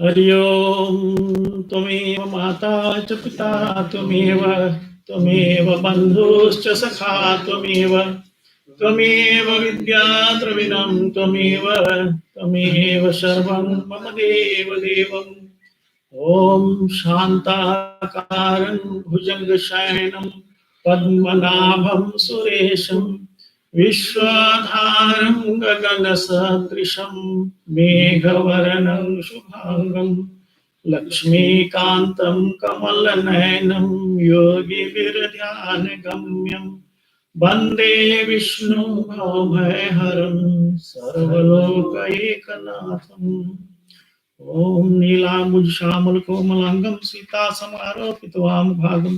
हरि ओम। त्वमेव माता च पिता त्वमेव बन्धुश्च सखा त्वमेव विद्या द्रविणं त्वमेव सर्वं मम देवदेवम्। ॐ शान्ताकारं भुजङ्गशयनं पद्मनाभं सुरेशं विश्वाधारं गगनसदृशं मेघवर्णं शुभांगं लक्ष्मीकान्तं कमलनयनं योगिभिर्ध्यानगम्यं वन्दे विष्णु भवभयहरं सर्वलोकैकनाथम्। ओम नीलांबुज श्यामल कोमलांगम सीता समारोपितवाम भागम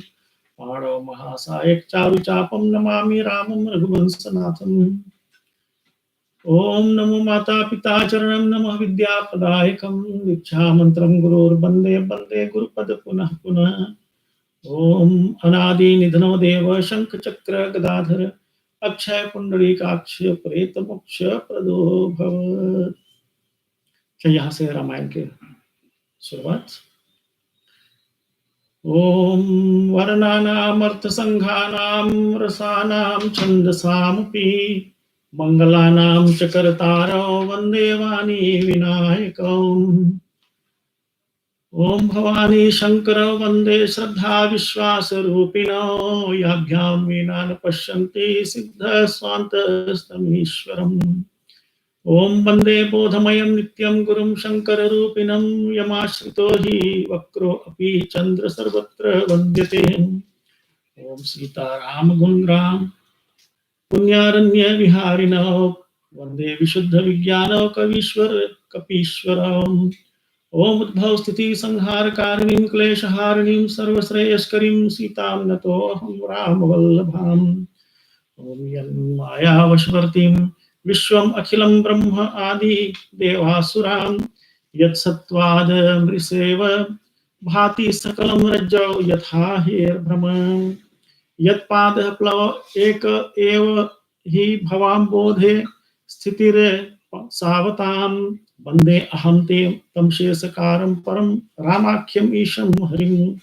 पाणो महासायक चारु चापम नमामि रामं रघुवंशनाथम। ओम नमो माता पिता चरणं नमः विद्यापदायकं दीक्षा मंत्रं गुरोर्वन्दे वन्दे गुरुपद पुनः पुनः। ओम अनादि निधनो देव शंख चक्र गदाधर अक्षय पुंडरीकाक्ष प्रेत मोक्ष प्रदो भव। यहाँ से रामायण के शुरुआत। ओम वर्णानामर्थसंघानां रसानां छन्दसामपि मंगलानां च कर्तारौ वन्दे वाणी विनायकम्। ओम भवानी शंकरौ वन्दे श्रद्धा विश्वासरूपिणौ याभ्यां वीणा न पश्यन्ति सिद्धस्वान्तस्तमीश्वरम्। ओम वन्दे बोधमयं नित्यं गुरुं शङ्कररूपिणं यमाश्रितो हि वक्रो अपि चन्द्र सर्वत्र वन्द्यते। ओम सीताराम गुणराम पुण्यारण्य विहारिणौ वन्दे विशुद्ध विज्ञान कवीश्वर कपीश्वरम्। ओम उद्भव स्थिति संहारकारिणीं क्लेशहारिणीं सर्वश्रेयस्करीं सीतां नतोऽहं रामवल्लभाम्। ओम यन्मायावशवर्तीं विश्वम् अखिलं ब्रह्म आदि देवासुरां यत्सत्त्वाद् मृषेव भाति सकलं रज्जौ यथा हेर्भ्रम यत्पादः प्लव एक एव हि भवाम्बोधे स्थितिर सावतां वन्दे अहं ते तं शेषकारं परं रामाख्यम् ईशं हरिम्।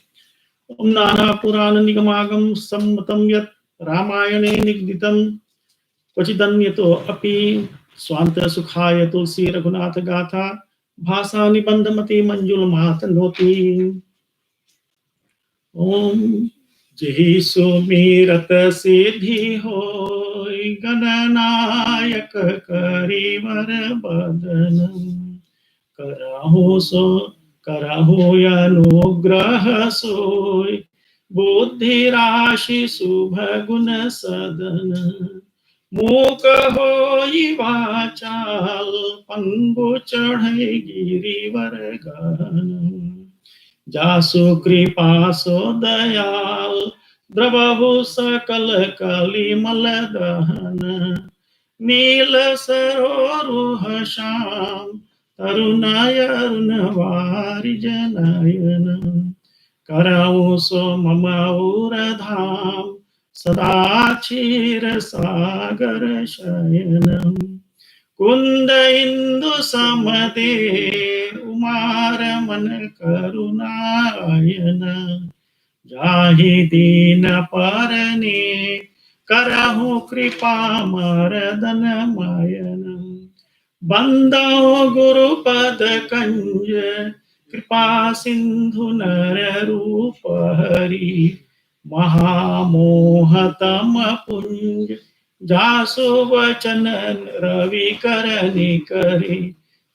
ओम नाना पुराण निगमागम सम्मतं यत् रामायणे निगदितं क्वचिदन्यतो अपि स्वान्त सुखाय तुलसी रघुनाथ गाथा भाषा निबंधमति मंजुल मातनोति। ओम जहि सुमिरत सिद्धि होय गणनायक करिवर बदन करहु अनुग्रह सोय बुद्धि राशि शुभ गुण सदन मूक होई वाचाल पंगु चढ़े गिरिवर गहन जासु कृपा सो दयाल द्रवहु सकल कलिमल दहन नील सरोरुह श्याम तरुणायन वारिजनयन करऊ सो मम धाम सदा क्षीर सागर शयनम कुंद इंदु समदे उमारमन करुणायन जाहि दीन परने करहु कृपा मरदन मायन बंदो गुरुपद कंज कृपा सिंधु नर रूप हरि महामोहतम पुंज जासु वचन रवि करनि करे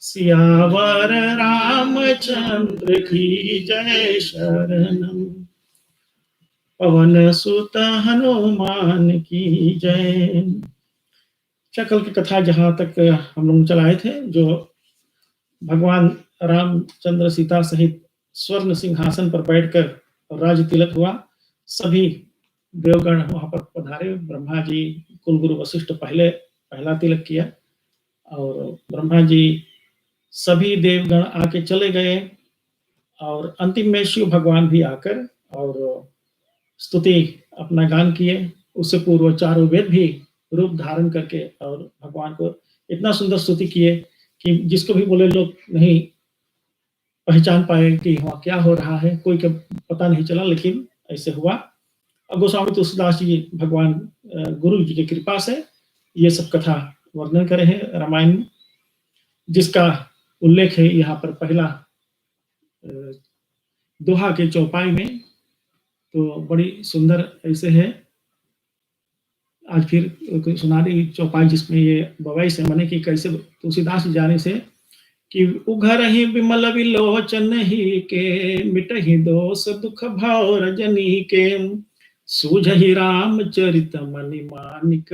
सियावर रामचंद्र की जय शरणम पवन सुत हनुमान की जय। शकल की कथा जहाँ तक हम लोग चलाए थे, जो भगवान रामचंद्र सीता सहित स्वर्ण सिंहासन पर बैठकर राज तिलक हुआ। सभी देवगण वहां पर पधारे। ब्रह्मा जी कुलगुरु वशिष्ठ पहला तिलक किया और ब्रह्मा जी सभी देवगण आके चले गए और अंतिम में शिव भगवान भी आकर और स्तुति अपना गान किए। उससे पूर्व चारों वेद भी रूप धारण करके और भगवान को इतना सुंदर स्तुति किए कि जिसको भी बोले लोग नहीं पहचान पाए कि वहाँ क्या हो रहा है, कोई का पता नहीं चला, लेकिन ऐसे हुआ। अब गोस्वामी तुलसीदास जी भगवान गुरु जी की कृपा से ये सब कथा वर्णन करे हैं रामायण में, जिसका उल्लेख है यहाँ पर पहला दोहा के चौपाई में। तो बड़ी सुंदर ऐसे है। आज फिर सुना रही चौपाई जिसमें ये बवाई से मने की कैसे तुलसीदास जी जाने से कि उघर ही विमल विलोचन ही के, मिट ही दोष दुख भाव रजनी के, सूझ ही रामचरित मनि मानिक,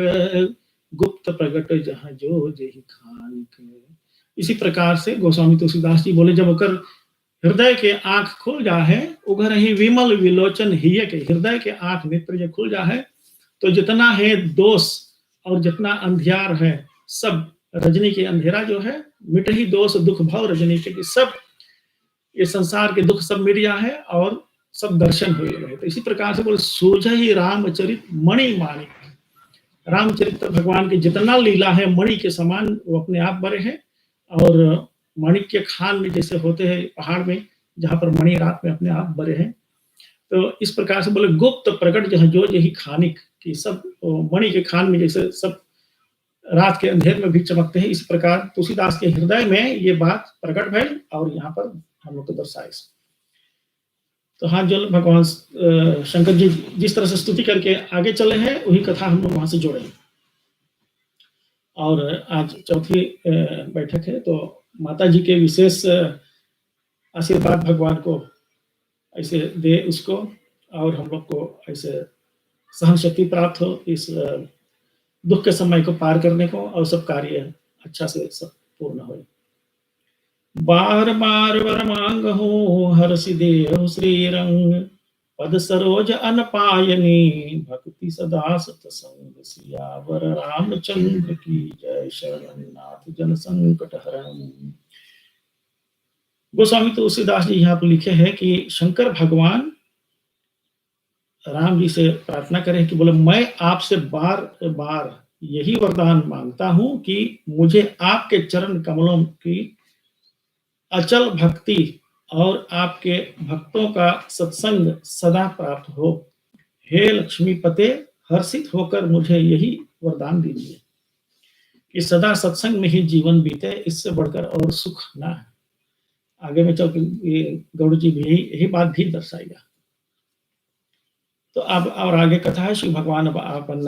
गुप्त प्रगट जहाँ जो जही खानिक। इसी प्रकार से गोस्वामी तुलसीदास जी बोले, जब ओकर हृदय के आंख खुल जा है, उघर ही विमल विलोचन ही के, हृदय के आंख नेत्र जो खुल जा है, तो जितना है दोष और जितना अंधियार है सब, रजनी के अंधेरा जो है, मिट ही दोष दुख भाव रजनी के, सब ये संसार के दुख सब मिट गया है और सब दर्शन हुए रहे। तो इसी प्रकार से बोले, सूझ ही रामचरित मणि मानिक, रामचरित्र भगवान की जितना लीला है मणि के समान वो अपने आप बड़े हैं। और माणिक के खान में जैसे होते हैं पहाड़ में, जहां पर मणि रात में अपने आप बड़े हैं, तो इस प्रकार से बोले गुप्त प्रकट जहाँ जो यही खानिक की, सब मणि के खान में जैसे सब रात के अंधेर में भी चमकते हैं, इस प्रकार तुलसीदास के हृदय में ये बात प्रकट भइल और यहाँ पर हम लोग को दर्शाए। तो हाँ, जो भगवान शंकर जी जिस तरह से स्तुति करके आगे चले हैं, वही कथा हम लोग वहां से जोड़े। और आज चौथी बैठक है, तो माता जी के विशेष आशीर्वाद भगवान को ऐसे दे उसको, और हम लोग को ऐसे सहन शक्ति प्राप्त हो इस दुख के समय को पार करने को, और सब कार्य अच्छा से सब पूर्ण हो। बार बार वर मांग हूँ हर्षि देव श्री रंग, पद सरोज अनपायनी भक्ति सदा सतसंग, सियावर रामचंद्र की जय, शरण नाथ जन संकट हरण। गोस्वामी तुलसीदास जी यहाँ पर लिखे हैं कि शंकर भगवान राम जी से प्रार्थना करें कि बोले, मैं आपसे बार बार यही वरदान मांगता हूं कि मुझे आपके चरण कमलों की अचल भक्ति और आपके भक्तों का सत्संग सदा प्राप्त हो। हे लक्ष्मी पते, हर्षित होकर मुझे यही वरदान दीजिए कि सदा सत्संग में ही जीवन बीते, इससे बढ़कर और सुख ना है। आगे में चल गौड़ जी भी यही बात भी दर्शाएगा। तो अब और आगे कथा है, श्री भगवान अब अपन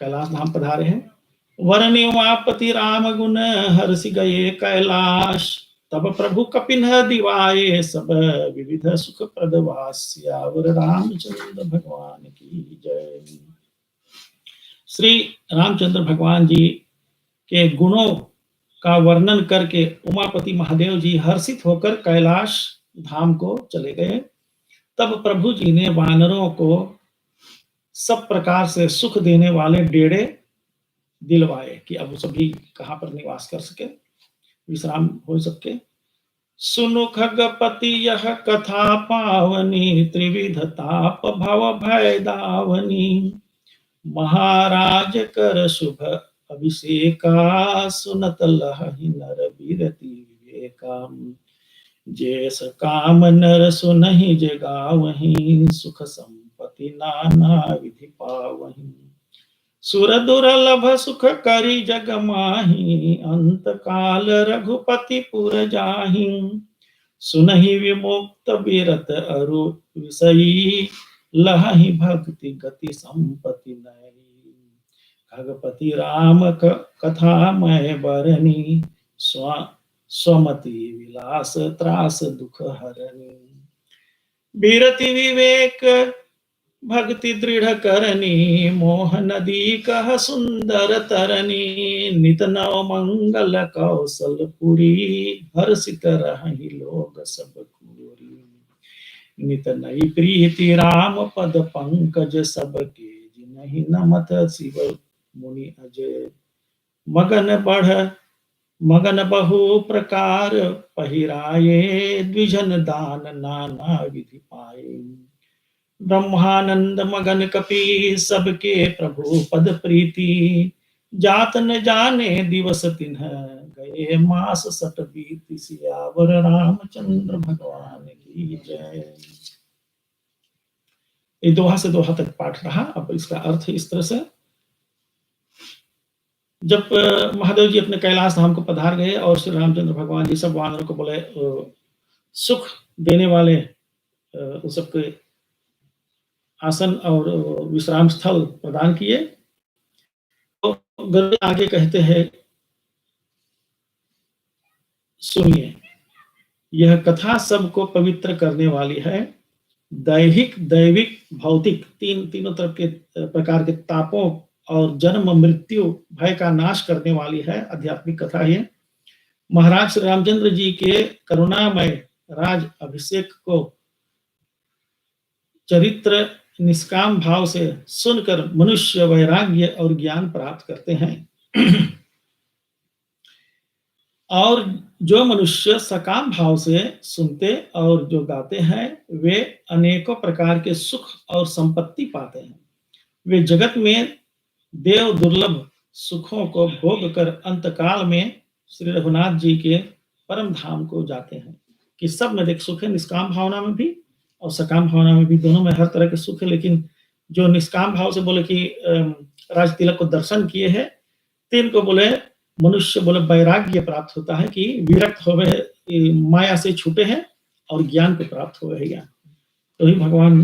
कैलाश धाम पधारे हैं। वरनि उमापति राम गुण, हर्षि गए कैलाश, तब प्रभु कपिन दिवाए, सब विविध सुख प्रदवास, सियावर रामचंद्र भगवान की जय। श्री रामचंद्र भगवान जी के गुणों का वर्णन करके उमापति महादेव जी हर्षित होकर कैलाश धाम को चले गए। तब प्रभु जी ने वानरों को सब प्रकार से सुख देने वाले डेरे दिलवाए कि अब सभी कहाँ पर निवास कर सके, विश्राम हो सके। सुनु खगपति यह कथा पावनी, त्रिविध ताप भव भय दावनी, महाराज कर शुभ अभिषेका, सुनत लहि नर बिरति विवेका, जैस काम नर सुनहि जे गावहि, सुख संपत्ति नाना विधि पावहि, सुर दुर्लभ सुख करी जग माही, अंत काल रघुपति पुर जाहि, सुनहि विमुक्त बिरत अरु विषयी, लहहि भक्ति गति संपत्ति नयी, खगपति राम कथा मैं बरनी, स्वमति विलास त्रास दुख हरनी, बिरति विवेक भक्ति दृढ़ करनी, मोह नदी कह सुंदर तरनी, नित नव मंगल कौशलपुरी, हर्षित रहि लोग सब कुरी, नित नई प्रीति राम पद पंकज, सबके जिनहि नमत शिव मुनि अजय, मगन बहु प्रकार पहिराये, द्विजन दान नाना विधि पाए, ब्रह्मानंद मगन कपि सबके प्रभु पद प्रीति, जात न जाने दिवस तिन्ह ये मास सट बीती सियावर रामचंद्र भगवान की जय। ये दोहा से दोहा तक पाठ रहा। अब इसका अर्थ इस तरह से, जब महादेव जी अपने कैलाश धाम को पधार गए और श्री रामचंद्र भगवान जी सब वानरों को बोले सुख देने वाले उस सबके आसन और विश्राम स्थल प्रदान किए, तो गरुड़ आगे कहते हैं, सुनिए, यह कथा सबको पवित्र करने वाली है। दैहिक, दैविक, भौतिक तीनों तरफ के प्रकार के तापों और जन्म मृत्यु भय का नाश करने वाली है आध्यात्मिक कथा ये। महाराज श्री रामचंद्र जी के करुणामय राज अभिषेक को चरित्र निष्काम भाव से सुनकर मनुष्य वैराग्य और ज्ञान प्राप्त करते हैं और जो मनुष्य सकाम भाव से सुनते और जो गाते हैं वे अनेकों प्रकार के सुख और संपत्ति पाते हैं। वे जगत में देव दुर्लभ सुखों को भोग कर अंतकाल में श्री रघुनाथ जी के परम धाम को जाते हैं। कि सब में देख सुख है, निष्काम भावना में भी और सकाम भावना में भी, दोनों में हर तरह के सुख है। लेकिन जो निष्काम भाव से बोले कि राज तिलक को दर्शन किए हैं, तीन को बोले मनुष्य बोले वैराग्य प्राप्त होता है कि विरक्त हो गए, माया से छूटे हैं और ज्ञान को प्राप्त हो गए ज्ञान। तो ही भगवान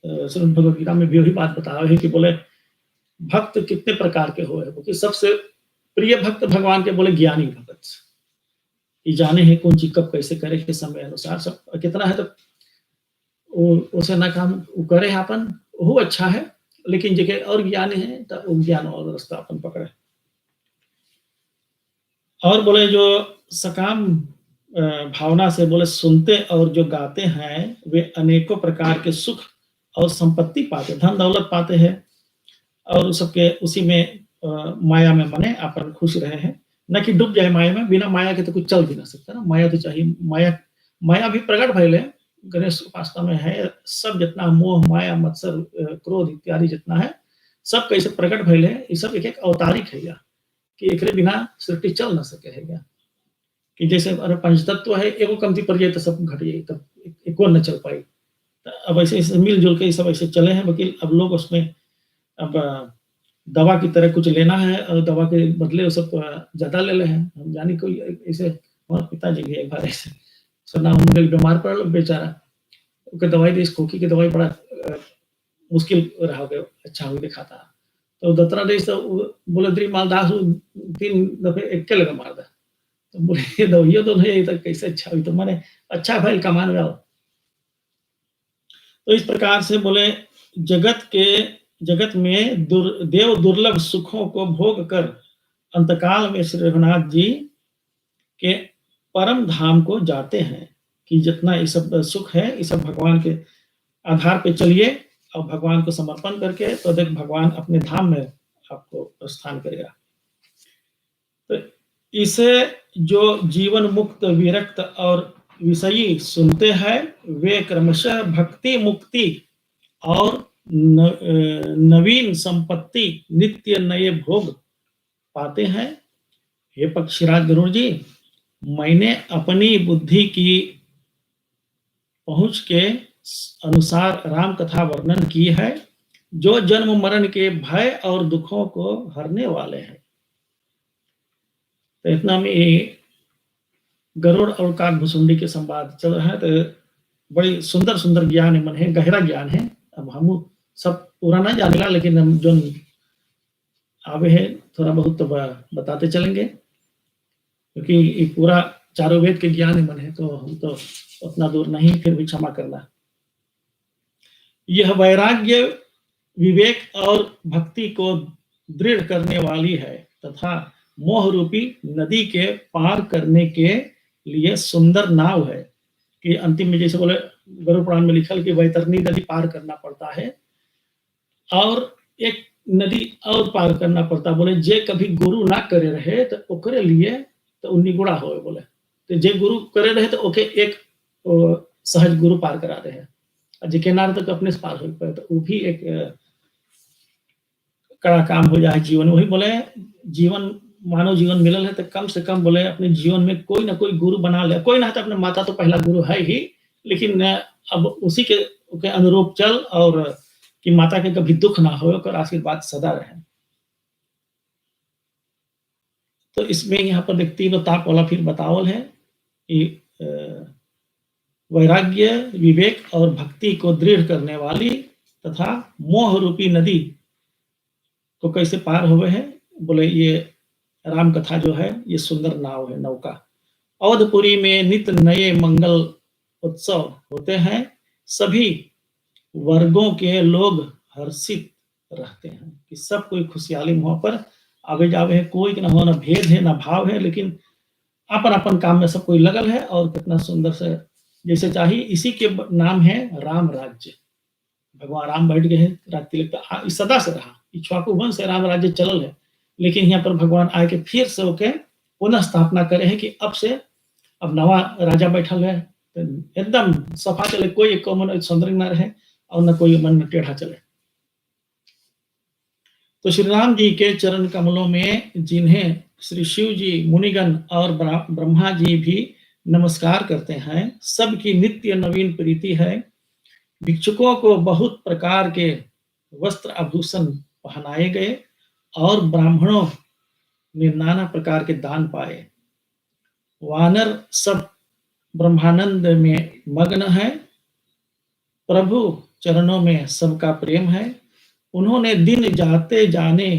श्रीमद् भगवद गीता में भी वही बात बता रहे हैं कि बोले भक्त कितने प्रकार के हो है, क्योंकि सबसे प्रिय भक्त भगवान के बोले ज्ञानी भक्त, कि जाने हैं कौन चीज कब कैसे करे के समय अनुसार। सब कितना है तो उसे ना काम करे अपन वो अच्छा है, लेकिन जगह और ज्ञानी है तो ज्ञान और रास्ता अपन पकड़े। और बोले जो सकाम भावना से बोले सुनते और जो गाते हैं वे अनेकों प्रकार के सुख और संपत्ति पाते, धन दौलत पाते हैं और सबके उसी में माया में मने अपन खुश रहे हैं, न कि डूब जाए माया में। बिना माया के तो कुछ चल भी ना सकता ना, माया तो चाहिए। माया भी प्रकट भइले गणेश उपासना में है। सब जितना मोह माया मत्सर क्रोध इत्यादि जितना है सब कैसे प्रकट भइले, ये सब एक एक अवतारिक है या कि एकरे बिना सृष्टि चल ना सके है या कि जैसे अरे पंचतत्व है, एगो कमती पड़ जाए तो सब घट जाए, तब एको न चल पाई। अब ऐसे मिलजुल के सब ऐसे चले हैं। वकील अब लोग उसमें अब दवा की तरह कुछ लेना है और दवा के बदले वो सब ज्यादा ले रहे हैं। हम जानी कोई ऐसे हमारे पिताजी भी एक बार ऐसे सुना, उनके बीमार पड़ बेचारा, उनके दवाई दी, खोखी की दवाई बड़ा मुश्किल रहा, अच्छा हो दिखाता तो दतरा देश तो बोले द्री मालदास 3 दफे एक लगा मार दा, तो बोले ये दवाइयों तो नहीं तो कैसे अच्छा हुई, तो मैंने अच्छा भाई कमान गया। तो इस प्रकार से बोले जगत में देव दुर्लभ सुखों को भोग कर अंतकाल में श्री रघुनाथ जी के परम धाम को जाते हैं। कि जितना ये सब सुख है ये सब भगवान के आधार पे चलिए और भगवान को समर्पण करके, तो देख भगवान अपने धाम में आपको प्रस्थान करेगा। तो इसे जो जीवन मुक्त विरक्त और विषयी सुनते हैं वे क्रमशः भक्ति मुक्ति और नवीन संपत्ति नित्य नए भोग पाते हैं। हे पक्षीराज गरुड़ जी, मैंने अपनी बुद्धि की पहुंच के अनुसार राम कथा वर्णन की है, जो जन्म मरण के भय और दुखों को हरने वाले हैं। तो इतना में गरुड़ और काकभुसुंडी के संवाद चल रहा है। तो बड़ी सुंदर सुंदर ज्ञान मन है, गहरा ज्ञान है। अब हम सब पूरा ना जानेगा, लेकिन हम जो आवे है थोड़ा बहुत तो बताते चलेंगे, क्योंकि ये पूरा चारों वेद के ज्ञान मन है, तो हम तो उतना दूर नहीं, फिर भी क्षमा करना। यह वैराग्य विवेक और भक्ति को दृढ़ करने वाली है तथा मोह रूपी नदी के पार करने के लिए सुंदर नाव है। कि अंतिम में जैसे बोले गरुड़ पुराण में लिखल कि वैतरणी नदी पार करना पड़ता है और एक नदी और पार करना पड़ता। बोले जे कभी गुरु ना करे रहे तो ओकरे लिए तो निगुड़ा हो, बोले तो जे गुरु करे रहे तो ओके एक सहज गुरु पार करा रहे हैं, जे किनारे तक अपने से पार हो पाए तो वो भी एक कड़ा काम हो जाए जीवन। वही बोले जीवन मानव जीवन मिलल है तो कम से कम बोले अपने जीवन में कोई ना कोई गुरु बना ले, कोई ना तो अपने माता तो पहला गुरु है ही, लेकिन अब उसी के अनुरूप चल, और कि माता के कभी दुख ना हो और आशीर्वाद सदा रहे। तो इसमें यहाँ पर एक तीनों ताप वाला फिर बतावल है कि वैराग्य, विवेक और भक्ति को दृढ़ करने वाली तथा मोह रूपी नदी को कैसे पार हुए हैं, बोले ये राम कथा जो है ये सुंदर नाव है, नौका। अवधपुरी में नित्य नए मंगल उत्सव होते हैं, सभी वर्गों के लोग हर्षित रहते हैं कि सब कोई खुशहाली वहां पर आगे जावे है, कोई ना हो, ना भेद है ना भाव है, लेकिन अपन अपन काम में सब कोई लगल है, और कितना सुंदर से जैसे चाहिए। इसी के नाम है राम राज्य। भगवान राम बैठ गए हैं राज तिलक पे, सदा से रहा इक्ष्वाकु वंश से राम राज्य चलल है, लेकिन यहाँ पर भगवान आके फिर से होके पुनः स्थापना करे हैं कि अब से अब नवा राजा बैठल है, तो एकदम सफा चले, कोई एक मन सौंदर्य न रहे और न कोई मन टेढ़ा चले। तो श्री राम जी के चरण कमलों में जिन्हें श्री शिव जी, मुनिगण और ब्रह्मा जी भी नमस्कार करते हैं, सबकी नित्य नवीन प्रीति है। भिक्षुकों को बहुत प्रकार के वस्त्र आभूषण पहनाए गए और ब्राह्मणों ने नाना प्रकार के दान पाए। वानर सब ब्रह्मानंद में मग्न है, प्रभु चरणों में सबका प्रेम है। उन्होंने दिन जाते जाने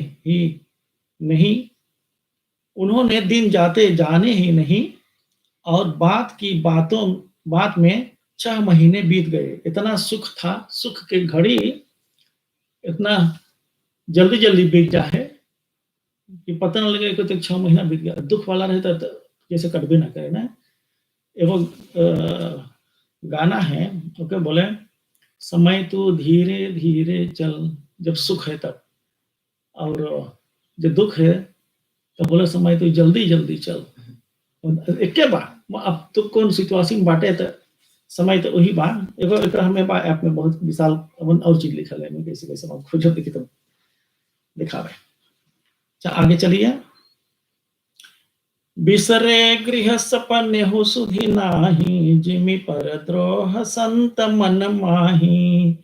ही नहीं और बात में 6 महीने बीत गए। इतना सुख था, सुख की घड़ी इतना जल्दी जल्दी बीत जाए कि पता न लगे कि तो 6 महीना बीत गया। दुख वाला रहता तो जैसे कटबे ना करे ना। एगो गाना है, ओके बोले, समय तू धीरे धीरे चल, जब सुख है तब, और जब दुख है तो बोले समय तू जल्दी जल्दी चल। एक बार अब तो कौन सिचुएशन बाटे तो समय तो वही बात। एगो एक हमें बा ऐप में बहुत विशाल और चीज लिखल है, मैं कैसे कैसे खोजो देखी तो दिखावे। अच्छा आगे चलिए। बिसरे गृह सपने हो सुधि नाही, जिमि पर द्रोह संत मन माही।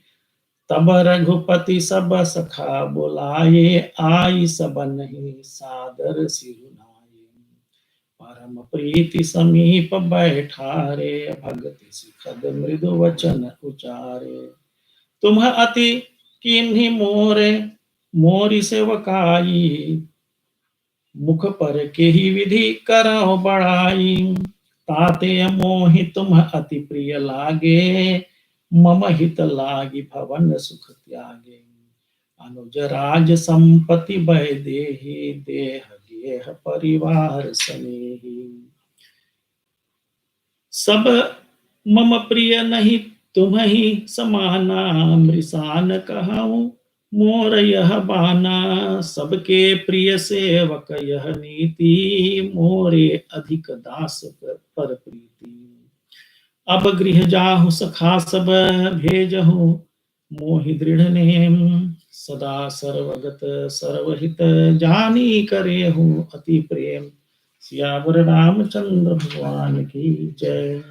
तब रघुपति सब सखा बुलाए, आई सब नहीं सादर सिरुनाए। परम प्रीति समीप बैठारे, भगति सिखद मृदु वचन उचारे। तुम अति किन्हीं मोरी सेवकाई, मुख पर के ही विधि करो बड़ाई। ताते मोहि तुम अति प्रिय लागे, मम हित लागी भवन सुख त्यागे। अनुज राज संपत्ति भय देहि, देह गेह परिवार स्नेही। सब मम प्रिय नहीं तुम ही समाना, मृषान कहूँ मोर यह बाना। सबके प्रिय सेवक यह नीति, मोरे अधिक दास पर प्रीति। अब गृह जाहु सखा सब भेजहु, मोहि दृढ़ नेम। सदा सर्वगत सर्वहित, जानी करेहु अति प्रेम। सियावर रामचंद्र भगवान की जय।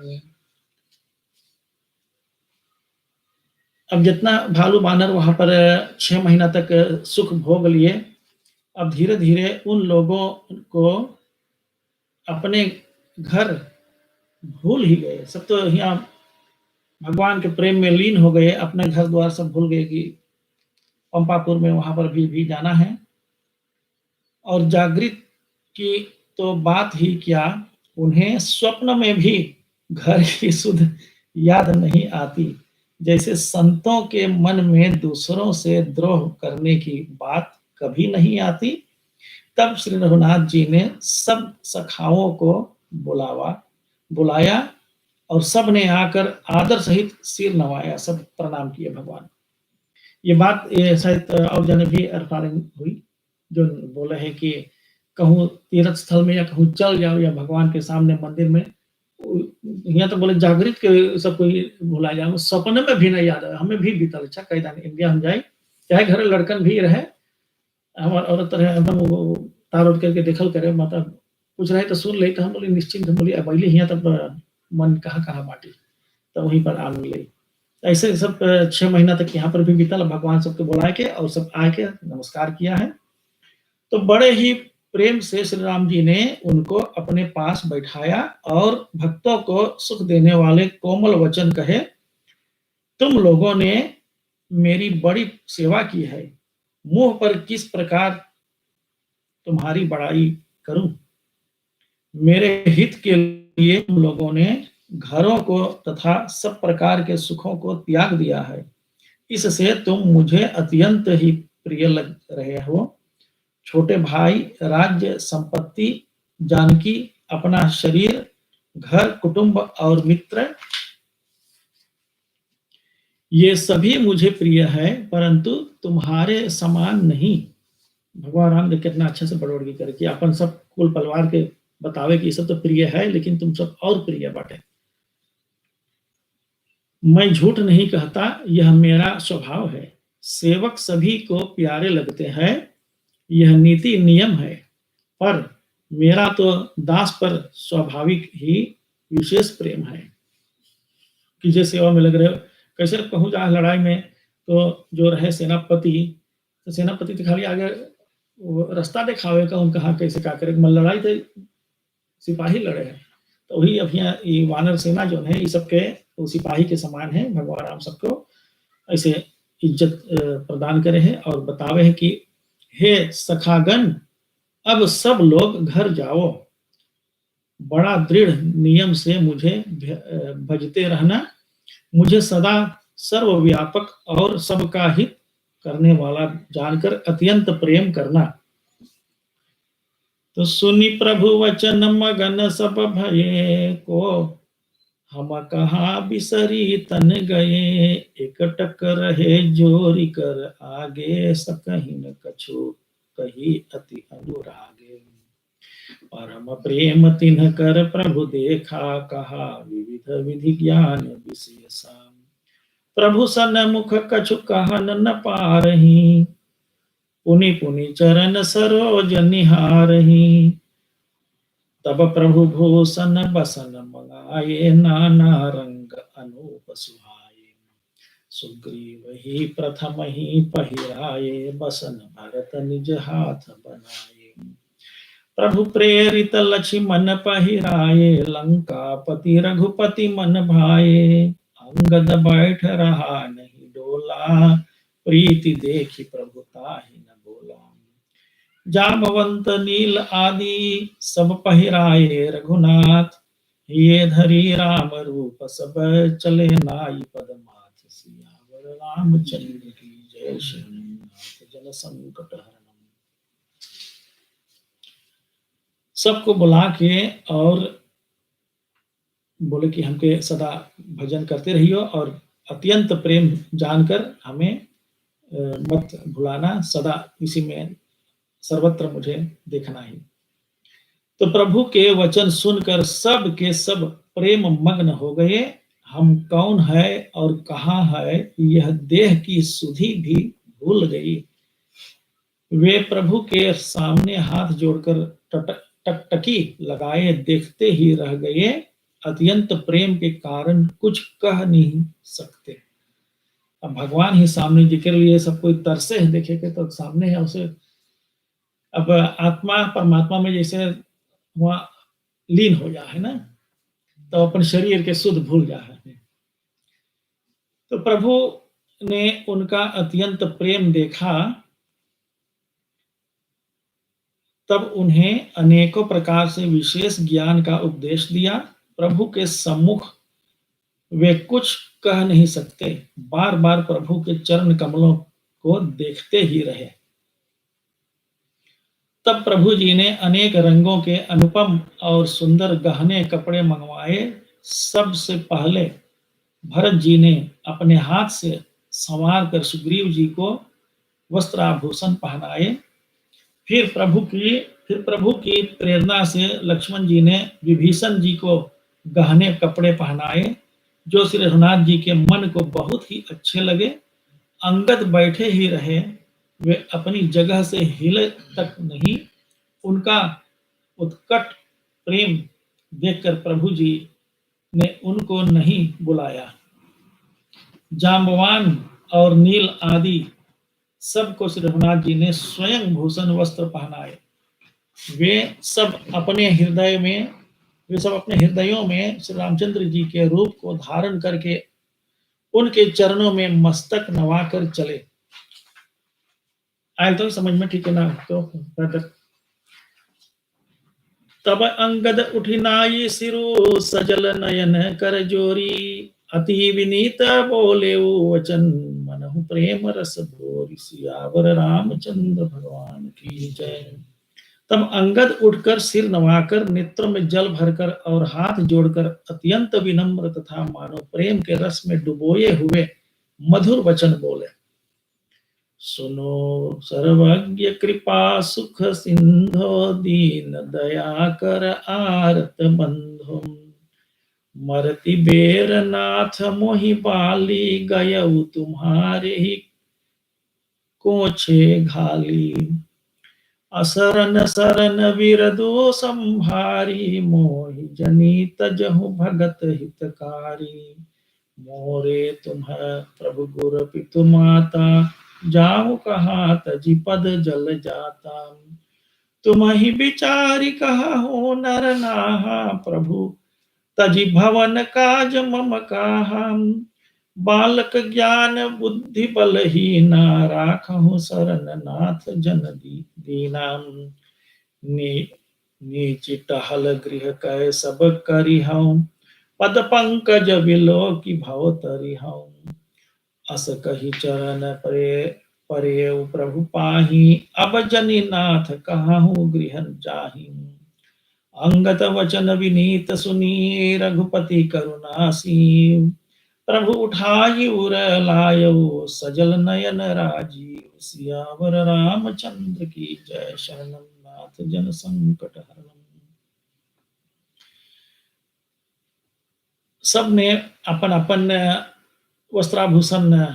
अब जितना भालू बानर वहां पर 6 महीना तक सुख भोग लिए, अब धीरे धीरे उन लोगों को अपने घर भूल ही गए। सब तो यहाँ भगवान के प्रेम में लीन हो गए, अपने घर द्वार सब भूल गए कि पंपापुर में वहां पर भी जाना है। और जागृत की तो बात ही क्या, उन्हें स्वप्न में भी घर की सुध याद नहीं आती। जैसे संतों के मन में दूसरों से द्रोह करने की बात कभी नहीं आती। तब श्री रघुनाथ जी ने सब सखाओं को बुलाया और सब ने आकर आदर सहित सिर नवाया, सब प्रणाम किए भगवान। ये बात शायद और जन भी रेफरिंग हुई, जो बोले हैं कि कहूँ तीर्थ स्थल में या कहूँ चल जाओ या भगवान के सामने मंदिर में, यहाँ तो बोले जागृत के सब कोई भुला जाओ, सपने में भी नहीं याद है। हमें भी बीतल, अच्छा कई इंडिया हम जाए, चाहे घर लड़कन भी रहे, हमारे औरत रहे, एकदम तार उठ करके देखल करे, माता पूछ रहे तो सुन ले, तो हम बोले निश्चिंत, हम बोली अब अइली हियाँ तब मन कहाँ बाटी, तो वहीं पर आ मिले। ऐसे सब 6 महीना तक यहाँ पर भी बीतल, भगवान सबको बुला के और सब आके नमस्कार किया है। तो बड़े ही प्रेम से श्री राम जी ने उनको अपने पास बैठाया और भक्तों को सुख देने वाले कोमल वचन कहे, तुम लोगों ने मेरी बड़ी सेवा की है, मुंह पर किस प्रकार तुम्हारी बड़ाई करूं। मेरे हित के लिए तुम लोगों ने घरों को तथा सब प्रकार के सुखों को त्याग दिया है, इससे तुम मुझे अत्यंत ही प्रिय लग रहे हो। छोटे भाई, राज्य, संपत्ति, जानकी, अपना शरीर, घर, कुटुंब और मित्र, ये सभी मुझे प्रिय है, परंतु तुम्हारे समान नहीं। भगवान राम ने कितना अच्छे से बड़ोड़गी करके अपन सब कुल परिवार के बतावे कि ये सब तो प्रिय है, लेकिन तुम सब और प्रिय बाटे। मैं झूठ नहीं कहता, यह मेरा स्वभाव है। सेवक सभी को प्यारे लगते हैं, यह नीति नियम है, पर मेरा तो दास पर स्वाभाविक ही विशेष प्रेम है। कि जे सेवा में लग रहे हो, कैसे कहूँ जा लड़ाई में, तो जो रहे सेनापति, तो सेनापति तो खाली आगे वो रास्ता दिखावे का, उनका हाँ कैसे क्या करे, लड़ाई तो सिपाही लड़े हैं। तो वही अब यहाँ ये वानर सेना जो है, ये सबके तो सिपाही के समान है। भगवान राम सबको ऐसे इज्जत प्रदान करे हैं और बतावे हैं कि हे सखागण, अब सब लोग घर जाओ, बड़ा दृढ़ नियम से मुझे भजते रहना, मुझे सदा सर्वव्यापक और सबका हित करने वाला जानकर अत्यंत प्रेम करना। तो सुनी प्रभु वचन मगन सब भये को, हम कहाँ बिसरी तन गए, एकटक रहे जोरी कर आगे, सकहि न कछु कही अति अनुरागे। परम प्रेम तिन्ह कर प्रभु देखा, कहा विविध विधि ज्ञान विशेषा। प्रभु सन मुख कछु कहन न पारही, पुनि पुनि चरण सरोज निहारही। तब प्रभु भूषण बसन मंगाए, नाना रंग अनूप सुहाए। सुग्रीव ही प्रथम ही पहिराए, बसन भरत निज हाथ बनाए। प्रभु प्रेरित लक्ष्मण पहिराए, लंकापति रघुपति मन भाए। अंगद बैठ रहा नहीं डोला, प्रीति देखी प्रभु ताहि न बोला। जामवंत नील आदि सब पहिराए रघुनाथ, ये धरी राम रूप सब चले नाई पदमाथ। सियावर रामचंद्र की जय, श्रीनाथ जन संकट हरणम। सबको बुला के और बोले कि हमके सदा भजन करते रहियो और अत्यंत प्रेम जानकर हमें मत भुलाना, सदा इसी में सर्वत्र मुझे देखना ही। तो प्रभु के वचन सुनकर सब के सब प्रेम मग्न हो गए। हम कौन है और कहाँ है, यह देह की सुधि भी भूल गई। वे प्रभु के सामने हाथ जोड़कर टकटकी लगाए देखते ही रह गए, अत्यंत प्रेम के कारण कुछ कह नहीं सकते। अब भगवान ही सामने जिक्र लिए सब कोई तरसे है देखे के, तो सामने है उसे। अब आत्मा परमात्मा में जैसे वहां लीन हो जाए है ना, तो अपन शरीर के शुद्ध भूल जाए। तो प्रभु ने उनका अत्यंत प्रेम देखा, तब उन्हें अनेकों प्रकार से विशेष ज्ञान का उपदेश दिया। प्रभु के सम्मुख वे कुछ कह नहीं सकते, बार बार प्रभु के चरण कमलों को देखते ही रहे। तब प्रभु जी ने अनेक रंगों के अनुपम और सुंदर गहने कपड़े मंगवाए। सबसे पहले भरत जी ने अपने हाथ से संवार कर सुग्रीव जी को वस्त्राभूषण पहनाए। फिर प्रभु की प्रेरणा से लक्ष्मण जी ने विभीषण जी को गहने कपड़े पहनाए, जो श्री रघुनाथ जी के मन को बहुत ही अच्छे लगे। अंगद बैठे ही रहे, वे अपनी जगह से हिले तक नहीं। उनका उत्कट प्रेम देखकर प्रभु जी ने उनको नहीं बुलाया। जाम्बवान और नील आदि सबको श्री रघुनाथ जी ने स्वयं भूषण वस्त्र पहनाए। वे सब अपने हृदयों में श्री रामचंद्र जी के रूप को धारण करके उनके चरणों में मस्तक नवाकर चले। आए तो समझ में ठीक है ना? तो तब अंगद उठी नाई सिरु सजल नयन कर जोरी, अति विनीत बोले वचन मनहु प्रेम रस भोरी, सियावर रामचंद्र भगवान की जय। तब अंगद उठकर सिर नवाकर नेत्रों में जल भरकर और हाथ जोड़कर अत्यंत विनम्र तथा मानो प्रेम के रस में डुबोए हुए मधुर वचन बोले। सुनो सर्वज्ञ कृपा सुख सिंधो, दीन दया कर आरत बंधु, मरति बेर नाथ मोहि बाली, गयऊ तुम्हारे ही कोछे घाली। असरन सरन विरदो संभारी, मोहि जनी तजहु भगत हितकारी। मोरे तुम्ह प्रभु गुर पितु माता, जाऊ कहा तजी पद जल जाता। तुम ही विचारी कहा हो नर नाहा, प्रभु तजी भवन काज मम कहा। बालक ज्ञान बुद्धि बलहीना, राखहु शरण नाथ जन दीना। नीच टहल गृह कै सब करिहऊँ, पद पंकज बिलो की भव तरिहऊँ। अस कही चरण परे प्रभु पाही, अब जनी नाथ कहाहू गृह जाही। अंगत वचन विनीत सुनी, रघुपति करुणासी। प्रभु उठाई उर लायऊ, सजल नयन राजीव। सियावर रामचंद्र की जय, शरणम नाथ जन संकट हरणम। सबने अपन अपन वस्त्राभूषण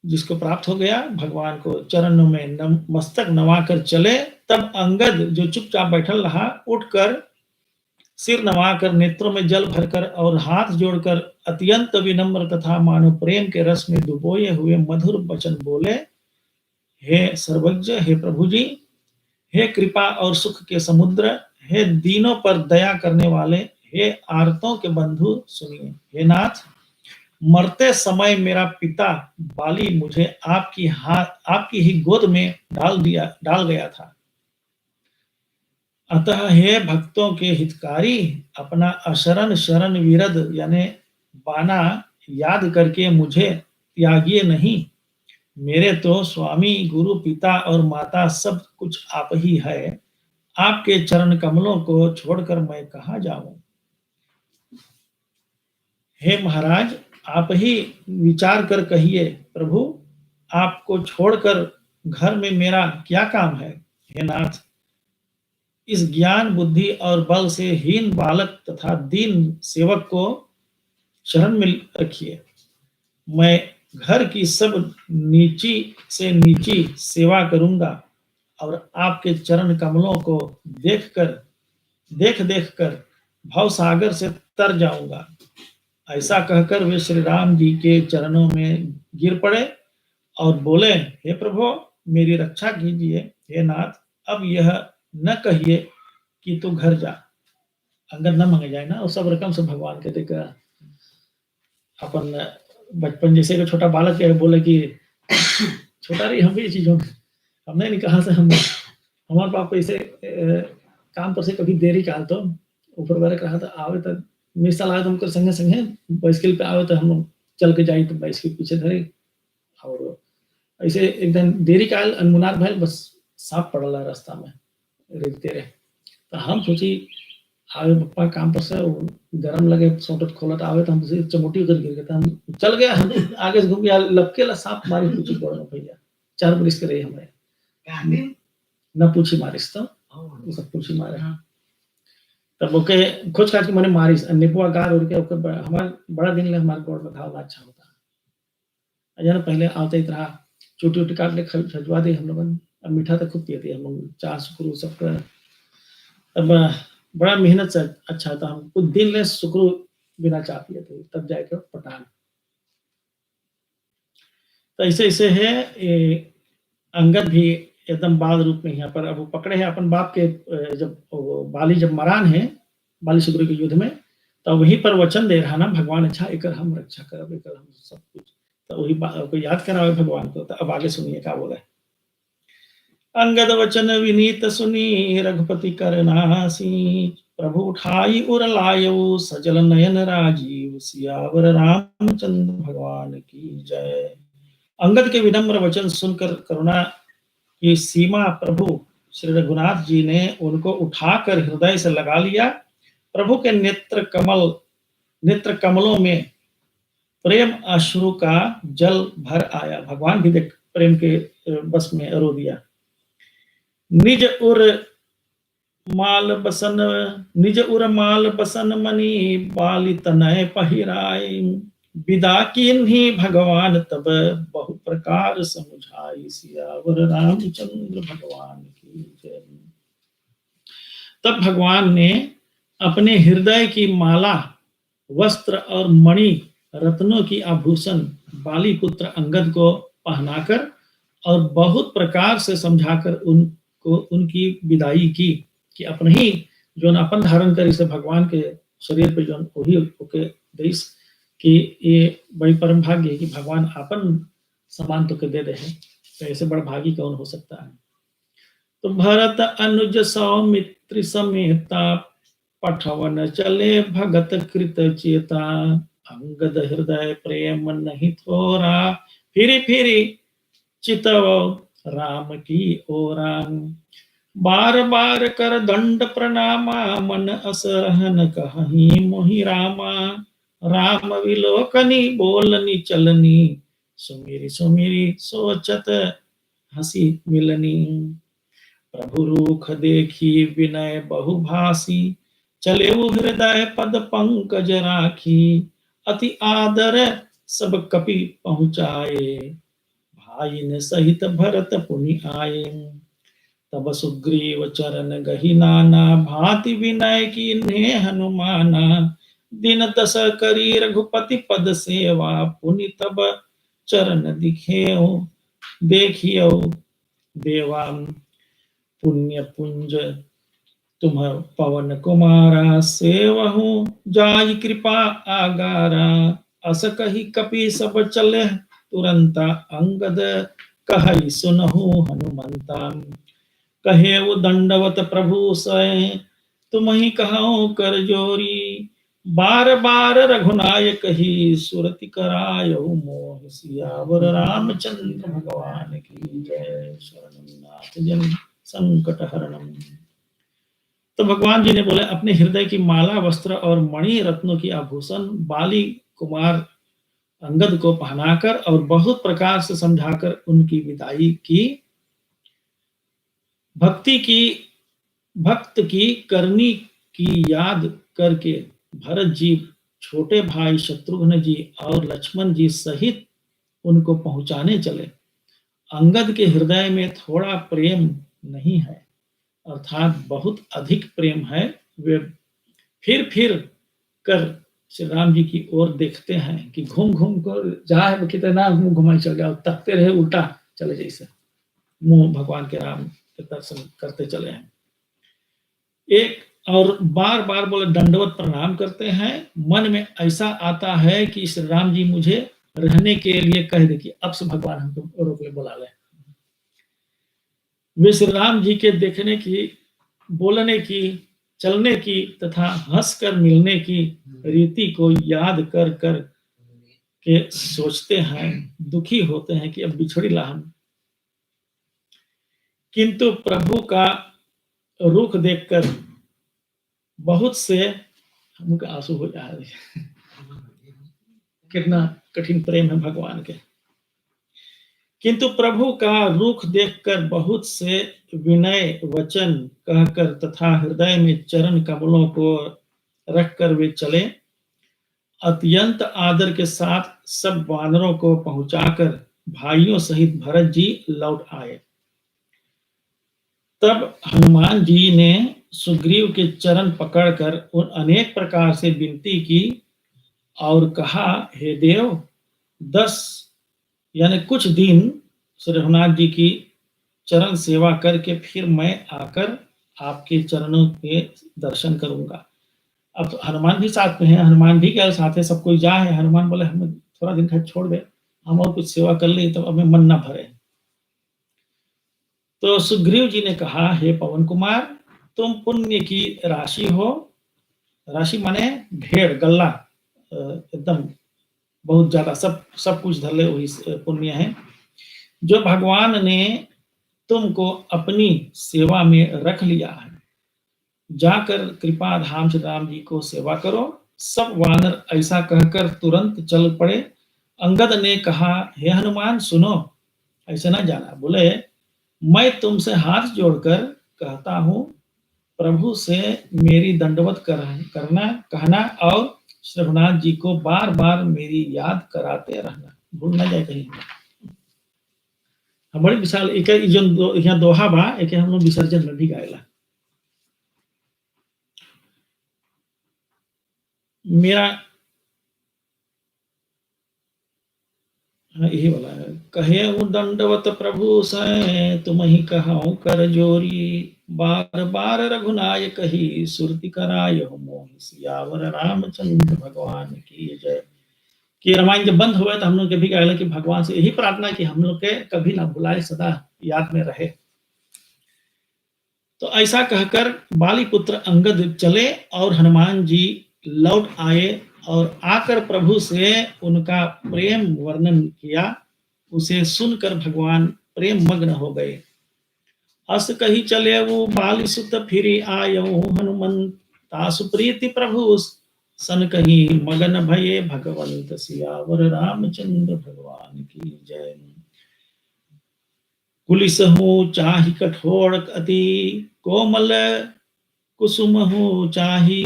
जिसको प्राप्त हो गया, भगवान को चरणों में मस्तक नवाकर चले। तब अंगद जो चुपचाप बैठल रहा, उठकर सिर नवाकर नेत्रों में जल भरकर और हाथ जोड़कर अत्यंत विनम्र तथा मानो प्रेम के रस में डुबोए हुए मधुर वचन बोले। हे सर्वज्ञ, हे प्रभु जी, हे कृपा और सुख के समुद्र, हे दीनों पर दया करने वाले, हे आर्तों के बंधु सुनिए। हे नाथ, मरते समय मेरा पिता बाली मुझे आपकी ही गोद में डाल गया था। अतः हे भक्तों के हितकारी, अपना अशरण शरण विरद यानी बाना याद करके मुझे त्यागिए नहीं। मेरे तो स्वामी गुरु पिता और माता सब कुछ आप ही है। आपके चरण कमलों को छोड़कर मैं कहाँ जाऊं। हे महाराज, आप ही विचार कर कहिए, प्रभु आपको छोड़कर घर में मेरा क्या काम है। हे नाथ, इस ज्ञान बुद्धि और बल से हीन बालक तथा दीन सेवक को शरण में रखिए। मैं घर की सब नीची से नीची सेवा करूंगा और आपके चरण कमलों को देख देख कर भव सागर से तर जाऊंगा। ऐसा कहकर वे श्री राम जी के चरणों में गिर पड़े और बोले, हे प्रभु मेरी रक्षा कीजिए। हे नाथ, अब यह न कहिए कि तू घर जा। अंगद न मांगे जाए ना, और सब रकम से भगवान के देकर अपन बचपन जैसे कि छोटा बालक है, बोले कि छोटा रही हम भी चीजों हमने नहीं कहा से हम हमारे पाप ऐसे काम पर से कभी देरी काल तो ऊपर वाले कहा था आवे तो मिसाल आए तो हमको संगे संगे बाइसिकल पे आवे तो हम चल के जाए तो बाइसिकल पीछे धरे। और ऐसे एकदम देरी काल अनमुनार भाई बस सांप पड़ल रास्ता में रेखते रहे। तो हम सोची आवे पप्पा काम पर से गरम लगे सोटत खोलत आवे तो हम चमोटी उधर गिर गए। हम चल गया, हम आगे से घूम गया, लपके ला सांप मारी पूछी पड़ो भैया 4 बरिस करे हमारे न पूछी मारिस तो सब पूछी मारे। तब ओके खोज काट के मैंने मारिस निपुआ गार उड़ के ओकर हमार बड़ा दिन ले हमारे गोड़ में घाव अच्छा होता। अजन पहले आवते ही तरह चोटी उटी काट ले खजवा दे हम लोगन अब मीठा तो खूब पिए थे हम लोग, चाह सुकरू सबका। तब बड़ा मेहनत से अच्छा था, हम कुछ दिन ले सुकरू बिना चाह पिए थे, तब जाके पटान। तो ऐसे ऐसे है ये अंगद भी एकदम बाल रूप में यहाँ पर अब वो पकड़े हैं अपन बाप के। जब बाली जब मरान है बाली सुग्रीव के युद्ध में, तो वहीं पर वचन दे रहा ना भगवान, अच्छा एकर हम रक्षा करब, एकर हम सब कुछ। तो वही को याद करावे भगवान को। तो अब आगे सुनिए क्या बोला है। अंगद वचन विनीत सुनी रघुपति करनासी, प्रभु उठाई उर लायऊ सजल नयन राजीव, सियावर रामचंद्र भगवान की जय। अंगद के विनम्र वचन सुनकर करुणा की सीमा प्रभु श्री रघुनाथ जी ने उनको उठाकर हृदय से लगा लिया। प्रभु के नेत्र कमलों में प्रेम अश्रु का जल भर आया। भगवान भी देख प्रेम के बस में रो दिया। निज उर माल बसन मणि बाली तनय पहिराय, विदा कीन्ही भगवान तब बहु प्रकार समुझाई, सियावर रामचंद्र भगवान की जय। तब भगवान ने अपने हृदय की माला, वस्त्र और मणि रत्नों की आभूषण बाली पुत्र अंगद को पहनाकर और बहुत प्रकार से समझाकर उनको उनकी विदाई की कि अपने ही जो अपन धारण कर इसे भगवान के शरीर पे जो वही ओके देश कि ये बड़ी परम भाग्य है कि भगवान अपन समान तो के दे रहे हैं। तो ऐसे बड़ा भागी कौन हो सकता है। तो भरत अनुज सौमित्र समेता पठवन चले भगत कृत चेता, अंगद हृदय प्रेम नहीं थोरा, फिरी फिरी चितव राम की ओरा। बार बार कर दंड प्रणामा, मन असहन कहीं मोहि रामा, राम विलोकनी बोलनी चलनी, सुमिरी सुमिरी सोचत हंसी मिलनी। प्रभु रूख देखी विनय बहुभासी, चले हृदय पद पंकज राखी, अति आदर सब कपि पहुँचाए, भाई ने सहित भरत पुनि आए। तब सुग्रीव चरण गहि नाना, भांति विनय की ने हनुमाना, दिन दस करी रघुपति पद सेवा, पुनि तब चरण दिखेऊ देखियो देवा। पुण्य पुंज तुम पवन कुमारा, सेवहु जाय कृपा आगारा, अस कही कपि सब चले तुरंता, अंगद कहि सुनहु हनुमंता। कहे वो दंडवत प्रभु सय, तुम ही कहो कर जोरी, बार बार रघुनायक ही सुरति करायो मोह, सियावर रामचंद्र भगवान की जय। शरणनाथ जन संकट हरणम। तो भगवान जी ने बोले अपने हृदय की माला, वस्त्र और मणि रत्नों की आभूषण बाली कुमार अंगद को पहनाकर और बहुत प्रकार से समझाकर उनकी विदाई की। भक्त की करनी की याद करके भरत जी, छोटे भाई शत्रुघ्न जी और लक्ष्मण जी सहित उनको पहुंचाने चले। अंगद के हृदय में थोड़ा प्रेम नहीं है, अर्थात बहुत अधिक प्रेम है। वे फिर कर श्री राम जी की ओर देखते हैं कि घूम घूम कर जाए कितना मुंह घुमाई चल जाओ, तकते रहे उल्टा चले जैसे मुंह भगवान के राम के दर्शन करते चले हैं। एक और बार बार बोले दंडवत प्रणाम करते हैं। मन में ऐसा आता है कि श्री राम जी मुझे रहने के लिए कह दे कि अब से भगवान हमको रोक ले बुला ले। वे श्री राम जी के देखने की, बोलने की, चलने की तथा हंसकर मिलने की रीति को याद कर कर के सोचते हैं, दुखी होते हैं कि अब बिछड़ी ला हम। किंतु प्रभु का रुख देखकर बहुत से हमको आंसू हो जा रहे हैं। कितना कठिन प्रेम है भगवान के। किंतु प्रभु का रुख देखकर बहुत से विनय वचन कहकर तथा हृदय में चरण कमलों को रखकर वे चले। अत्यंत आदर के साथ सब वानरों को पहुंचाकर भाइयों सहित भरत जी लौट आए। तब हनुमान जी ने सुग्रीव के चरण पकड़कर उन अनेक प्रकार से विनती की और कहा, हे देव, 10 यानी कुछ दिन श्री रघुनाथ जी की चरण सेवा करके फिर मैं आकर आपके चरणों के दर्शन करूंगा। अब तो हनुमान भी साथ में है, हनुमान भी क्या साथ है, सब कोई जा है। हनुमान बोले हमें थोड़ा दिन खैर छोड़ दे, हम और कुछ सेवा कर ले तो हमें मन ना भरे। तो सुग्रीव जी ने कहा, हे पवन कुमार, तुम पुण्य की राशि हो। राशि माने ढेर गल्ला, एकदम बहुत ज्यादा, सब सब कुछ धर ले वही पुण्य है। जो भगवान ने तुमको अपनी सेवा में रख लिया है, जाकर कृपा धाम श्री राम जी को सेवा करो। सब वानर ऐसा कहकर तुरंत चल पड़े। अंगद ने कहा, हे हनुमान सुनो, ऐसा ना जाना। बोले, मैं तुमसे हाथ जोड़कर कहता हूँ, प्रभु से मेरी दंडवत करना कहना और रघुनाथ जी को बार बार मेरी याद कराते रहना, भूल ना जाए कहीं। बड़ी विशाल एक यहाँ दोहा बा, एक हम लोग विसर्जन में भी गायला। मेरा यही वाला है, कहे दंडवत प्रभु से तुम ही कहाऊं कर जोरी, बार बार रघुनायक ही सुरति कराय हो मोहि, सियावर रामचंद्र भगवान की जय। कि रामायण जब बंद हुआ तो हम लोग कभी कहा कि भगवान से यही प्रार्थना कि हम लोग के कभी ना भुलाए, सदा याद में रहे। तो ऐसा कहकर बाली पुत्र अंगद चले और हनुमान जी लौट आए और आकर प्रभु से उनका प्रेम वर्णन किया। उसे सुनकर भगवान प्रेम मग्न हो गए। अस कही चले वो बाली सुत फिरी आयो, हनुमंता सुप्रीति प्रभु सन कही मगन भये, भगवंत सियावर रामचंद्र भगवान की जय। कुलिस हो चाहि कठोर अति, कोमल कुसुम हो चाहि,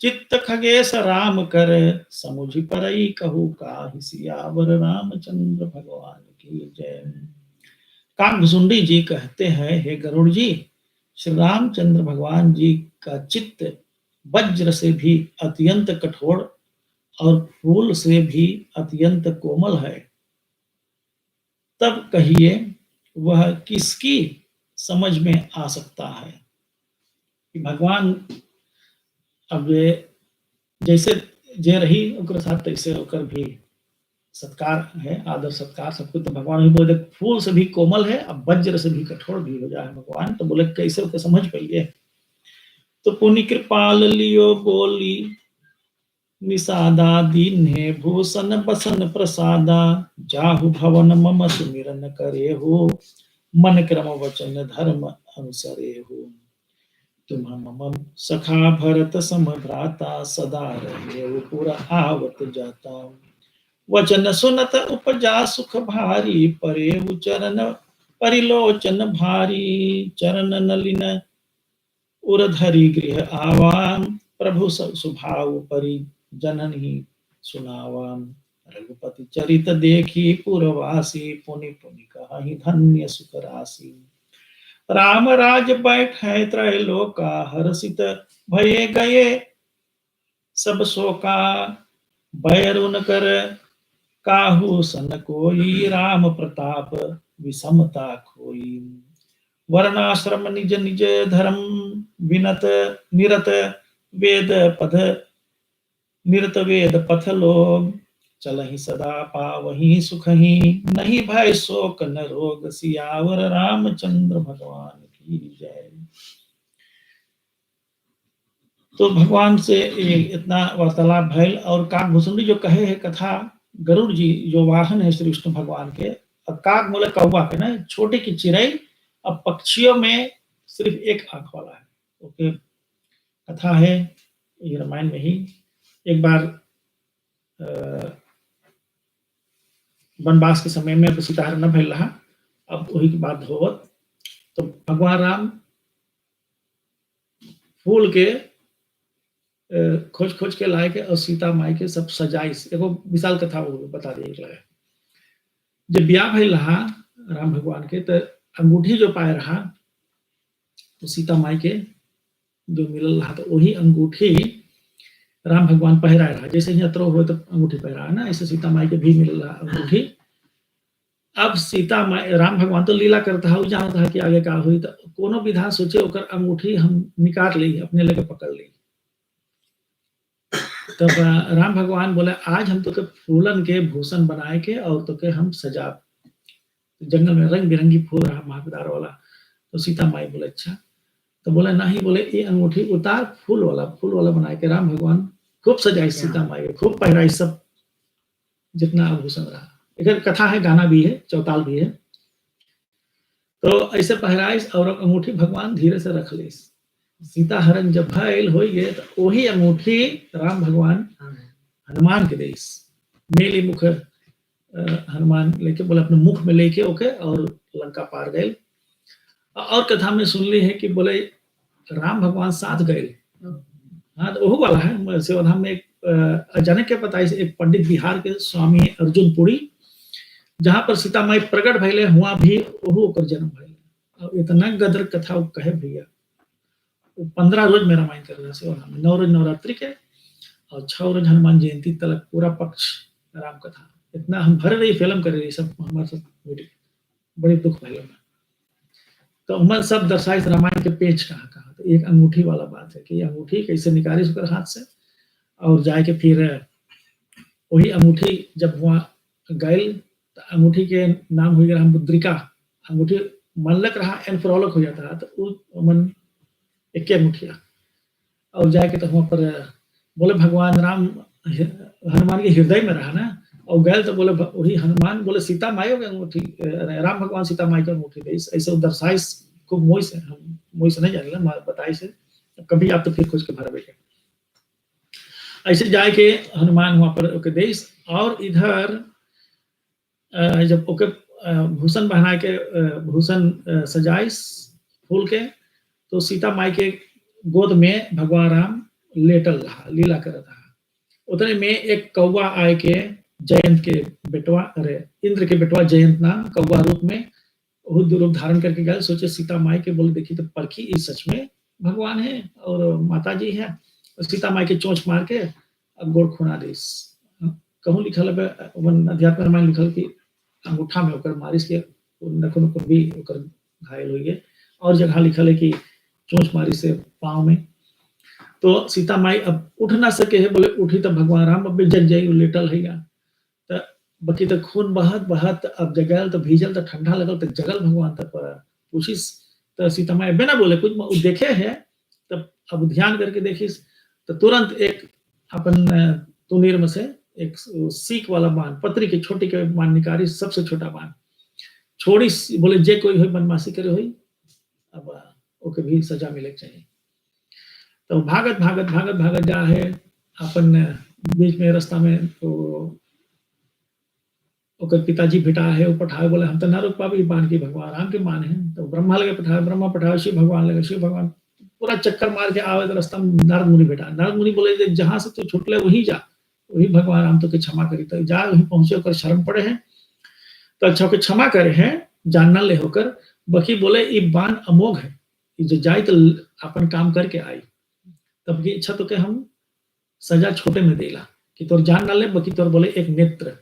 चित्त खगेश राम कर, समुझ परई कहू काहि, सियावर रामचंद्र भगवान की जय। काकभुसुंडी जी कहते हैं, हे गरुड़ जी, श्री रामचंद्र भगवान जी का चित्त वज्र से भी अत्यंत कठोर और फूल से भी अत्यंत कोमल है। तब कहिए वह किसकी समझ में आ सकता है कि भगवान अब जैसे जे रही ओकर साथ तैसे ओकर भी सत्कार है, आदर सत्कार सब कुछ। तो भगवान भी बोले फूल से भी कोमल है, अब वज्र से भी कठोर भी हो जाए भगवान। तो बोले कैसे ओके समझ पाइए। तो पुनि कृपाल लियो बोली, निषादा दीन्हे भूषण बसन प्रसादा, जाहु भवन मम सुमिरन करे हो, मन क्रम वचन धर्म अनुसरे हो। तुम मम सखा भरत सम भ्राता, सदा रहे पुर आवत जाता। वचन सुनत उपजा सुख भारी, परे चरण परिलोचन भारी। चरण नलिन उरधरी गृह आवाम, प्रभु सुभाव परि जननी सुनावा। रघुपति चरित देखी पुरवासी, पुनि पुनि कहि धन्य सुख राशि। राम राज बैठे त्रैलोका, हर्षित भये गए सब शोका। बैरुन कर काहू सन कोई, राम प्रताप विषमता खोई। वर्णाश्रम निज निज धर्म, विनत निरत वेद पथ निरत वेद पथ लोग। चलहि सदा पावहि सुखहि, नहीं भय शोक न रोग। सियावर रामचंद्र भगवान की जय। तो भगवान से इतना वार्तालाप भैल। और काकभुसुंडी जो कहे है कथा, गरुड़ जी जो वाहन है श्री विष्णु भगवान के, और काक बोले कौवा के ना, छोटे की चिड़ई। अब पक्षियों में सिर्फ एक आंख वाला है। ओके, कथा है ये रामायण में ही। एक बार वनवास के समय में सीताहरण न भैल रहा, अब वही की बात होवत। तो भगवान राम फूल के खोज खोज के लाए के और सीता माई के सब सजाई। एगो विशाल कथा वो बता दिए लगे। जब ब्याह भैल रहा राम भगवान के, तो अंगूठी जो पाए रहा तो सीता माई के जो मिलल रहा, तो वही अंगूठी राम भगवान पहराए रहा। जैसे यत्रो हो तो अंगूठी पहरा है ना, ऐसे सीता माई के भी मिल रहा अंगूठी। अब सीता माई, राम भगवान तो लीला करता है, जानता है कि आगे का हुई, तो कोनो विधान सोचे ओकर अंगूठी हम निकाल ली, अपने लगे पकड़ ली। तब राम भगवान बोले आज हम तो के फूलन के भूषण बनाए के और तो के हम सजा, जंगल में रंग बिरंगी फूल रहा महाकदार वाला। तो सीता माई बोले अच्छा, तो बोले नहीं, बोले ये अंगूठी उतार, फूल वाला बनाए के राम भगवान खूब सजाई सीता माई, खूब पहराई सब जितना आभूषण रहा। एक कथा है, गाना भी है, चौताल भी है। तो ऐसे पहराइश और अंगूठी भगवान धीरे से रख ली। सीता हरण जब भइल हो गए, तो वही अंगूठी राम भगवान हनुमान के देश मेली मुख हनुमान लेके, बोले अपने मुख में लेके ओके और लंका पार गए। और कथा में सुन ली है कि बोले राम भगवान साथ गए। हाँ, तो वो वाला है सेवाधाम में एक अचानक के पता है, एक पंडित बिहार के स्वामी अर्जुन पुरी, जहां पर सीता माई प्रकट भइले हुआ भी वहू ओकर जन्म भइले। इतना गदर कथा कहे भैया, 15 रोज में रामायण कर रहा सेवाधाम में, 9 रोज नवरात्रि के और 6 रोज हनुमान जयंती तक पूरा पक्ष राम कथा। इतना हम भर रही फिल्म कर रही सब हमारे साथ, बड़ी दुख भइल। तो हम सब दर्शाई रामायण के पेज कहा। तो एक अंगूठी वाला बात है कि अंगूठी कैसे निकाली उसके हाथ से, और जाके फिर वही अंगूठी जब वहाँ गए, तो अंगूठी के नाम हो गया मुद्रिका। अंगूठी मनलक रहा एनफ्रोलक हो जाता है, तो मन एक अंगूठिया और जाके तो वहाँ पर बोले भगवान राम हनुमान के हृदय में रहा ना, और गए तो बोले वही हनुमान बोले सीता माई हो गए अंगूठी, राम भगवान सीता माई का अंगूठी दे। ऐसे दर्शाइस को मोई से, हम मोई से नहीं जाने बताई से, कभी आप तो फिर खोज के भर बैठे। ऐसे जाए के हनुमान वहां पर ओके देश, और इधर जब ओके भूषण बना के भूषण सजाइस फूल के, तो सीता माई के गोद में भगवान राम लेटल रहा, लीला करत रहा। उतने में एक कौवा आए के जयंत के बेटवा, अरे इंद्र के बेटवा जयंत नाम कौवा रूप में रूप धारण करके गए। सोचे सीता माई के, बोले देखी तो परखी इस सच में भगवान है और माता जी है। और सीता माई के चोंच मार के गोड़ खुना दिस। कहूँ लिखल है अध्यात्म रामायण लिखल कि अंगूठा में होकर मारिस के नखुन को भी होकर घायल हुई है, और जगह लिखल है कि चोंच मारी से पाँव में। तो सीता माई अब उठ ना सके है, बोले उठी तो भगवान राम अब जग जाई लेटल है। तो बकी तो खून बहत बहत अब जगल तो भीजल तो ठंडा लगल तो जगल भगवान तक पूछिस। तो सीता माई बिना बोले कुछ देखे है, तब अब ध्यान करके देखिस तो तुरंत एक अपन तुनीर में से एक सीख वाला बाण, पत्री की छोटी के बाण निकाली, सबसे छोटा बाण छोड़ी। बोले जे कोई हुई बदमाशी करे हुई, अब ओके भी सजा मिले चाहिए। तो भागत भागत भागत भागत जा है अपन बीच में रास्ता में, तो ओकर पिताजी बेटा है वो पठाए, बोले हम तो ना रुक पाबी, बाण की भगवान राम के मान है। तो ब्रह्मा लगे पठाए, ब्रह्मा पठाए, शिव भगवान लगे, शिव भगवान पूरा चक्कर मार के आवे तो रास्ता में नारद मुनि बेटा, नारद मुनि बोले जहां से तू छुटले वही जा, वही भगवान राम तो के क्षमा करी। तो जा वहीं पहुंचे होकर शरण पड़े हैं, तो अच्छा के क्षमा करे हैं जानना ले होकर। बकी बोले ये बाण अमोघ है, जो जाए तो अपन काम करके आई, तब की इच्छा तो के हम सजा छोटे में देला कि तोर जान ना ले, बकी तोर बोले एक नेत्र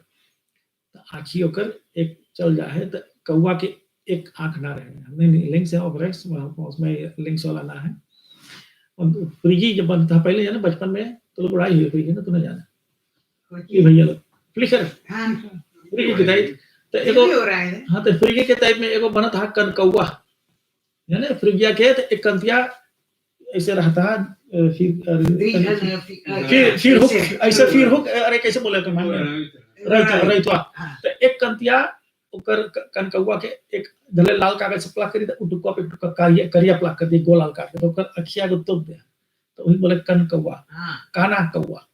आँखी होकर एक चल जा है। तो कौवा के एक आंख ना रहे, हमने लिंग से ऑपरेक्स उसमें लिंग वाला ना है। और फ्रिगी जब बनता था पहले जाना बचपन में, तो लोग उड़ाई हुई फ्रिगी ना, तूने जाना ये भैया लोग फ्लिकर फ्रिगी की टाइप। तो एगो हाँ, तो फ्रिगी के टाइप में एगो बना था कन कौवा, है ना फ्रिगिया के, तो एक कंतिया ऐसे रहता है, फिर हुक ऐसे, फिर हुक अरे कैसे बोले तो मान रहितवा। तो एक कंतिया ओकर कन कौवा के एक धले लाल कागज से प्लाक करी, तो टुकवा पे टुकवा करिया प्लाक कर दी गोलाल काट के, तो ओकर अखिया को तोप दिया। तो वही बोले कन कौवा, काना कौवा,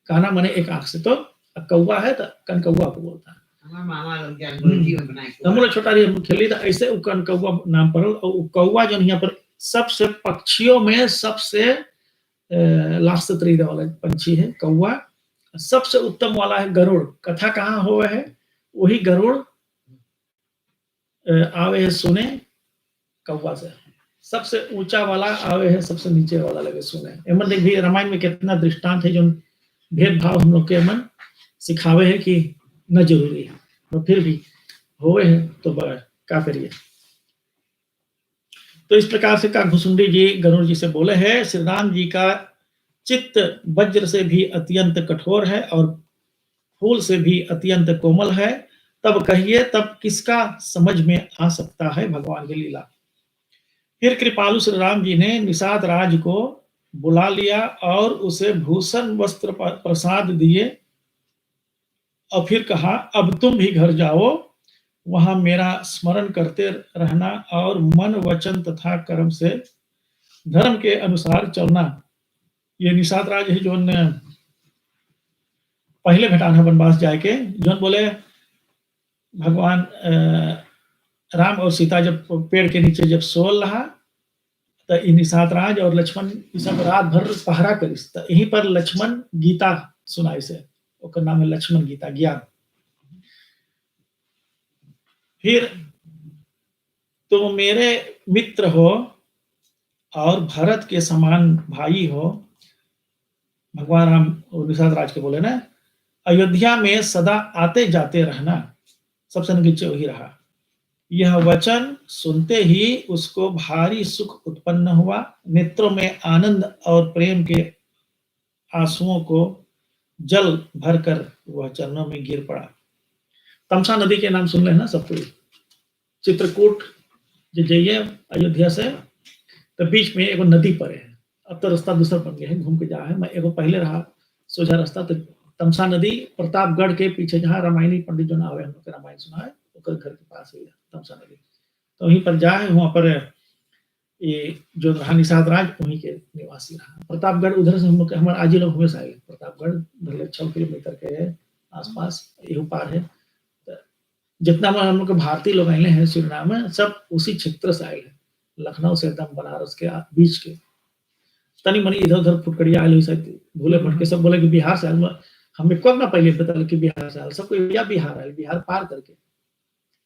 काना माने एक आंख से, तो कौवा है तो कन कौवा को बोलता है। हम लोग छोटा रही खेली तो ऐसे कन कौवा नाम पड़ल। और कौवा जो यहाँ पर सबसे पक्षियों में सबसे लास्ट तरीके वाला पंछी है कौवा। सबसे उत्तम वाला है गरुड़। कथा कहाँ हुआ है, वही गरुड़ आवे है सुने कौवा से। सबसे ऊंचा वाला आवे है, सबसे नीचे वाला लगे सुने। एमन देख भी रामायण में कितना दृष्टांत है जो भेदभाव हम लोग के मन सिखावे है कि न जरूरी है, तो फिर भी होवे है तो क्या करिए। तो इस प्रकार से काकभुसुंडी जी गरुड़ जी से बोले हैं, श्री राम जी का चित्त वज्र से भी अत्यंत कठोर है और फूल से भी अत्यंत कोमल है, तब कहिए तब किसका समझ में आ सकता है भगवान की लीला। फिर कृपालु श्री राम जी ने निषाद राज को बुला लिया और उसे भूषण वस्त्र प्रसाद दिए और फिर कहा, अब तुम भी घर जाओ, वहां मेरा स्मरण करते रहना और मन वचन तथा कर्म से धर्म के अनुसार चलना। ये निषाद राज है जो पहले भेटान है वनवास जाके, जो बोले भगवान राम और सीता जब पेड़ के नीचे जब सोल रहा तो निषाद राज और लक्ष्मण सब रात भर पहरा करिस, यहीं पर लक्ष्मण गीता सुनाई से, ओकर नाम है लक्ष्मण गीता ज्ञान। फिर तुम मेरे मित्र हो और भरत के समान भाई हो, भगवान राम निषाद राज के बोले ना, अयोध्या में सदा आते जाते रहना, सबसे नीचे वही रहा। यह वचन सुनते ही उसको भारी सुख उत्पन्न हुआ, नेत्रों में आनंद और प्रेम के आंसुओं को जल भरकर वह चरणों में गिर पड़ा। तमसा नदी के नाम सुन लेना सब कोई। चित्रकूट जो जाइए अयोध्या से तो बीच में एगो नदी पड़े है, अब तो रास्ता दूसरा बन गया है, घूम के जा है। मैं एगो पहले रहा सोझा रास्ता, तो तमसा नदी प्रतापगढ़ के पीछे जहाँ रामायणी पंडित जो आवे हम लोग रामायण सुना है, घर के पास है तमसा नदी, तो वहीं पर जाए, वहां पर ये जो रहा निषाद राज वहीं के निवासी रहा। प्रतापगढ़ उधर से हम लोग हमारे आज ही लोग हमेशा आए, प्रतापगढ़ 6 किलोमीटर के आसपास यही पार है। तो जितना हम लोग भारतीय लोग आए हैं श्रीराम में, सब उसी क्षेत्र से आए हैं, लखनऊ से एकदम बनारस के बीच के। तनी मनी इधर उधर फुटकड़िया आए शायद भूले भटके, सब बोले कि बिहार से आए, हमें कब ना पहले बता कि बिहार से आए, सबको बिहार आए, बिहार पार करके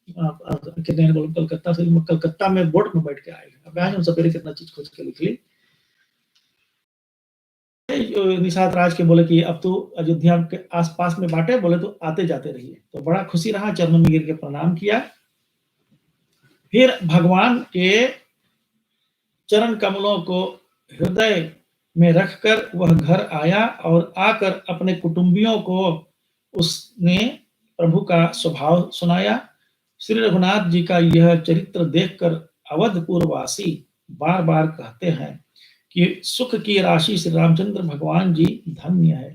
कितने बोलो कलकत्ता से, कलकत्ता में बोट में बैठ के आए। अब आज हम सवेरे कितना चीज खोज के लिख ली। निषाद राज के बोले कि अब तो अयोध्या के आसपास में बांटे, बोले तो आते जाते रहिए, तो बड़ा खुशी रहा, चरणों में गिर के प्रणाम किया। फिर भगवान के चरण कमलों को हृदय में रखकर वह घर आया और आकर अपने कुटुंबियों को उसने प्रभु का स्वभाव सुनाया। श्री रघुनाथ जी का यह चरित्र देखकर अवधपुरवासी बार बार कहते हैं कि सुख की राशि श्री रामचंद्र भगवान जी धन्य है।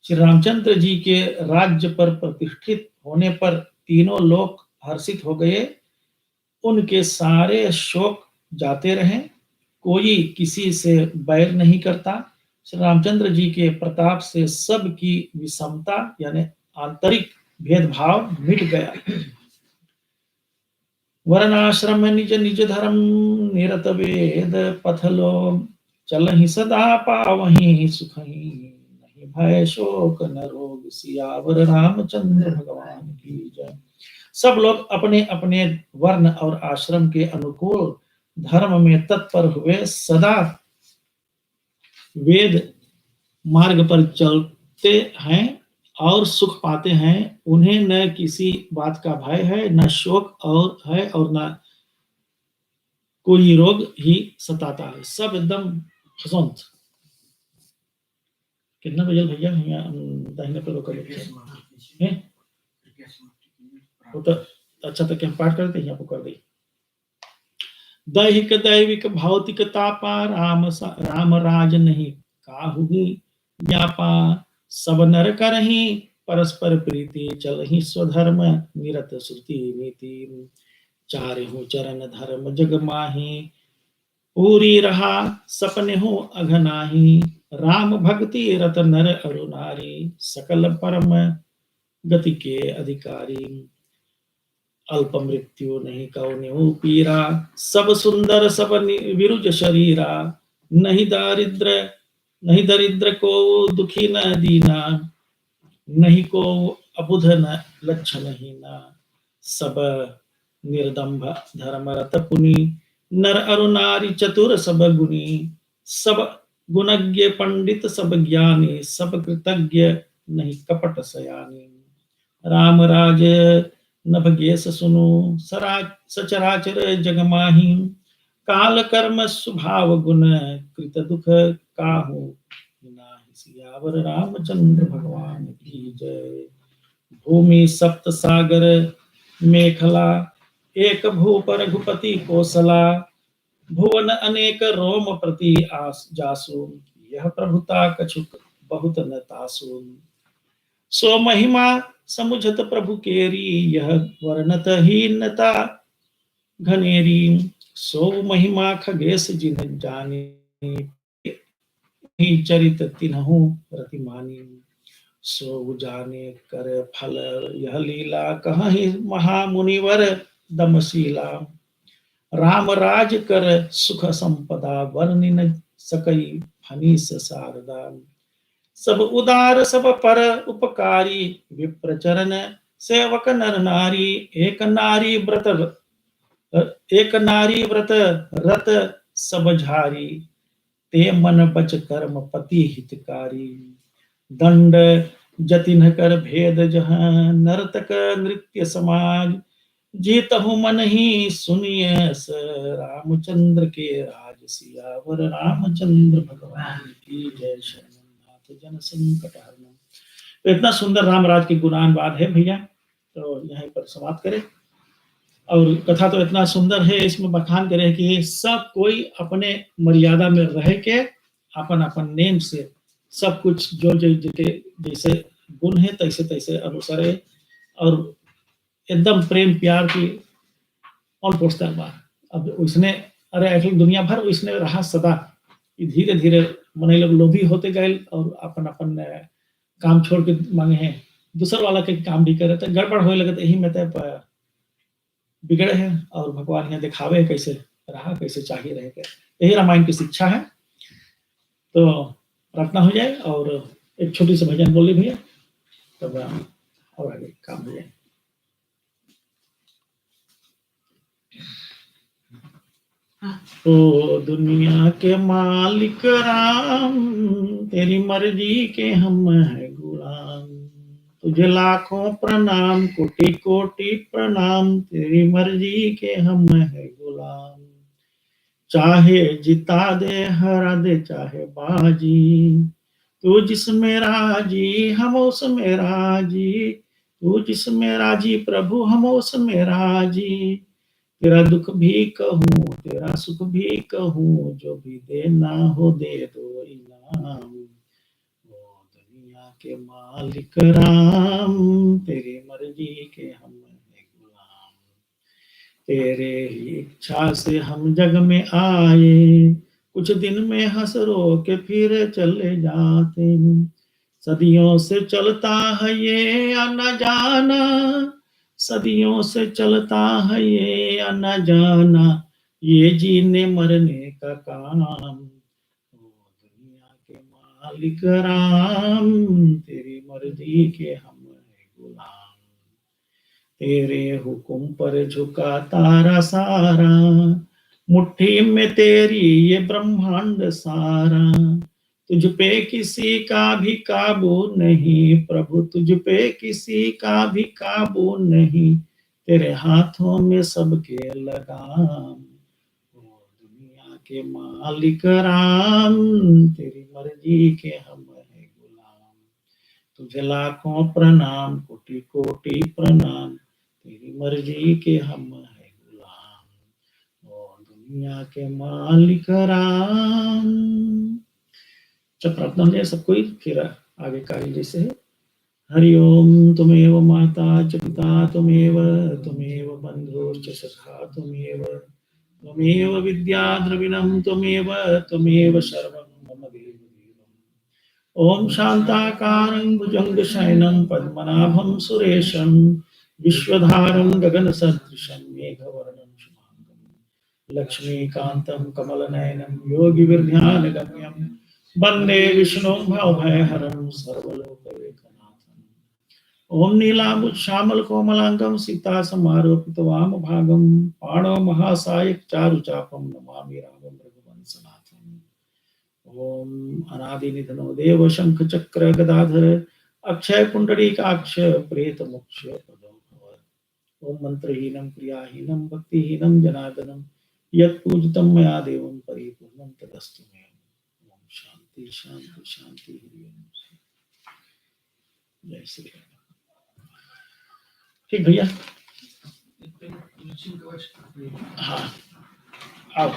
श्री रामचंद्र जी के राज्य पर प्रतिष्ठित होने पर तीनों लोग हर्षित हो गए, उनके सारे शोक जाते रहे, कोई किसी से बैर नहीं करता। श्री रामचंद्र जी के प्रताप से सबकी विषमता यानी आंतरिक भेदभाव मिट गया। वर्णाश्रम निज निज धर्म निरत वेद पथलो, चलहि सदा पावहि सुखहि, नहीं भय शोक न रोग, सियावर रामचंद्र भगवान की जय। सब लोग अपने अपने वर्ण और आश्रम के अनुकूल धर्म में तत्पर हुए सदा वेद मार्ग पर चलते हैं और सुख पाते हैं। उन्हें न किसी बात का भय है, न शोक और है, और न कोई रोग ही सताता है, सब एकदम हसंत। कितना बजे भैया दाहिने पर रोक हैं वो तो अच्छा, तो क्या पाठ करते हैं, आपको कर दी। दैहिक दैविक भौतिक तापा राम राज नहीं काहुगी व्यापा, सब नर करहि परस्पर प्रीति, चलहि स्वधर्म निरत श्रुति नीति, चारहु चरण धर्म जग माहि, पूरी रहा सपने हो अघनाही, राम भक्ति रत नर अरु नारी, सकल परम गति के अधिकारी, अल्प मृत्यु नहीं कौन्यु पीरा, सब सुंदर सब विरुज शरीरा, नहीं दरिद्र को दुखी न दीना, नहीं को अबुध न लक्षण हीना, सब निर्दम्भ धर्म रत पुनि, नर अरु नारी चतुर सब गुणी, सब गुणज्ञ पंडित सब ज्ञानी, सब कृतज्ञ नहीं कपट सयानी। राम राज नभ गेस सुनो, सचराचर जग माही। काल कर्म स्वभाव गुण, कृत दुख काहू नाहि। सियावर रामचंद्र भगवान की जय। भूमि सप्त सागर मेखला, एक भूप रघुपति कोसला। भुवन अनेक रोम प्रति आस जासु, यह प्रभुता कछुक बहुत न तासु। सो महिमा समुझत प्रभु केरी, यह वर्णत हीनता घनेरी। सो महिमा खगेश जिन जाने, चरित तिन्हु प्रतिमानी। सो जाने कर फल यह लीला, कहीं महामुनिवर दमशीला। राम राज कर सुख संपदा, वर्णि न सकई फनीस शारदा। सब उदार सब पर उपकारी, विप्र चरण सेवक नर नारी। एक नारी व्रत रत सब झारी, ते मन बच कर्म पति हितकारी। दंड जतिन कर भेद जहाँ, नर्तक नृत्य समाज। जीतहु मन ही सुनिय रामचंद्र के राज। सियावर रामचंद्र भगवान की जय। शरणनाथ जन संकट हरन। तो इतना सुंदर रामराज की गुणानुवाद है भैया, तो यहीं पर समाप्त करें। और कथा तो इतना सुंदर है, इसमें बखान करे कि सब कोई अपने मर्यादा में रह के अपन अपन नेम से सब कुछ जो जैसे गुण है तैसे तैसे अनुसरे, और एकदम प्रेम प्यार की और पोस्टर बार। अब उसने अरे ऐसी दुनिया भर उसने रहा सदा। धीरे धीरे मन लोग लोभी होते गए और अपन अपन काम छोड़ के मांगे हैं दूसर वाला के काम भी करे, तो गड़बड़ होने लगे। तो यही में बिगड़े हैं और भगवान यहाँ दिखावे कैसे रहा, कैसे चाहिए रहे। यही रामायण की शिक्षा है। तो प्रार्थना हो जाए और एक छोटी सी भजन बोली भैया, तब और आगे काम हो जाए। ओ दुनिया के मालिक राम, तेरी मर्जी के हम है गुलाम। तुझे लाखों प्रणाम, कोटि कोटि प्रणाम, तेरी मर्जी के हम है गुलाम। चाहे जिता दे हरा दे चाहे बाजी, तू जिसमें राजी हम उसमें राजी। तू जिसमें राजी प्रभु हम उसमें राजी। तेरा दुख भी कहूँ तेरा सुख भी कहूँ, जो भी देना हो दे दो इनाम। ओ दुनिया के मालिक राम, तेरी मर्जी के हम है गुलाम। तेरे ही इच्छा से हम जग में आए, कुछ दिन में हंस रो के फिर चले जाते। सदियों से चलता है ये आना जाना, सदियों से चलता है ये आना जाना, ये जीने मरने का काम। ओ दुनिया के मालिक राम, तेरी मर्जी के हम है गुलाम। तेरे हुक्म पर झुका तारा सारा, मुट्ठी में तेरी ये ब्रह्मांड सारा। तुझ पे किसी का भी काबू नहीं प्रभु, तुझ पे किसी का भी काबू नहीं। तेरे हाथों में सबके लगाम। ओ दुनिया के मालिक राम, तेरी मर्जी के हम है गुलाम। तुझे लाखों प्रणाम, कोटि कोटि प्रणाम, तेरी मर्जी के हम है गुलाम। ओ दुनिया के मालिक राम। जब प्रार्थना हो सब कोई फिर आगे कार्य जैसे है। हरि ओम। तुमेव माता च पिता तुमेव, तुमेव बंधुश्च सखा तुमेव, त्वमेव विद्या द्रविणं त्वमेव, त्वमेव सर्वं मम देव। ओम शांताकारं भुजंगशयनं पद्मनाभं सुरेशं, विश्वधारं गगनसदृशं मेघवर्णं शुभांगं, लक्ष्मीकान्तं कमलनयनं योगिविर्ध्यानगम्यं, वन्दे विष्णुं भवभयहरं सर्वलोकैकनाथं। ओम नीलांबुज श्यामल कोमलांगम सीता समारोपित वाम भागम पाणो महासायक चारुचापम नमामि रामं रघुवंशनाथम। ओम अनादि निधनो देव शंख चक्र गदाधर अक्षय पुंडरीकाक्ष प्रेत मोक्ष प्रदो भव। ओम मंत्रहीनम क्रियाहीनम भक्तिहीनम जनार्दनम यत् पूजितं मया देवं परिपूर्णं तदस्तु मे। ओम शांति शांति शांति। जय श्री राम। ठीक भैया, हाँ आओ।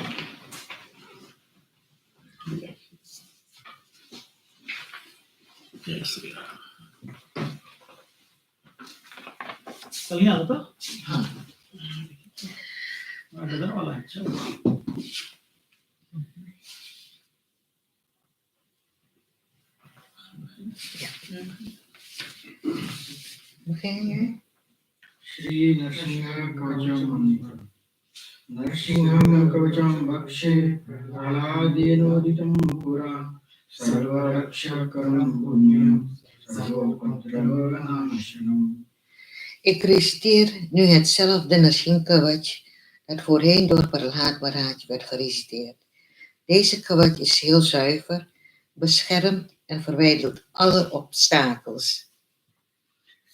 जय श्री राम। कल ही आता था। हाँ डजन वाला है। अच्छा श्री नरसिंह कवचम मंत्र। नरसिंहं कवचम वक्षे प्रह्लादेनोदितं पुरा सर्वरक्षकं पुण्यं सर्वोपद्रवनाशनम्. Ik reciteer nu hetzelfde Narasimha Kawach dat voorheen door Prahlad Maharaj werd gereciteerd. Deze Kawach is heel zuiver, beschermt en verwijdert alle obstakels.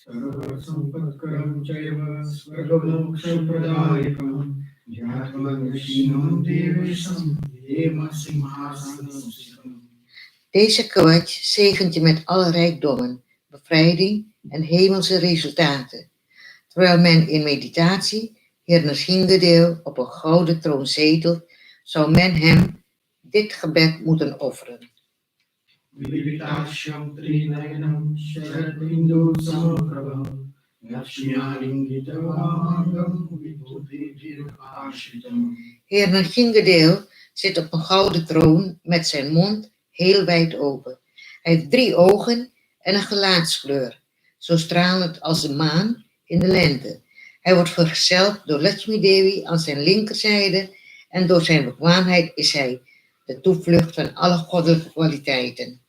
सर्वसम्पत्करं चैव स्वर्गमोक्षप्रदायकं ज्ञात्वा नृसिंहं देवेशं हेमसिंहासनस्थितम्. Deze Kawach zegent je met alle rijkdommen, bevrijding en hemelse resultaten. Terwijl men in meditatie Heer Nrsimhadev op een gouden troon zetelt, zou men hem dit gebed moeten offeren. विविक्ताक्षं त्रिनयनं शरदिन्दुसमप्रभं लक्ष्म्यालिङ्गितवामाङ्गं विभूतिभिराश्रितम्. Heer Nrsimhadev zit op een gouden troon met zijn mond heel wijd open. Hij heeft 3 ogen en een gelaatskleur, zo stralend als de maan in de lente. Hij wordt vergezeld door Lakshmi Devi aan zijn linkerzijde en door zijn bekwaamheid is hij de toevlucht van alle goddelijke kwaliteiten.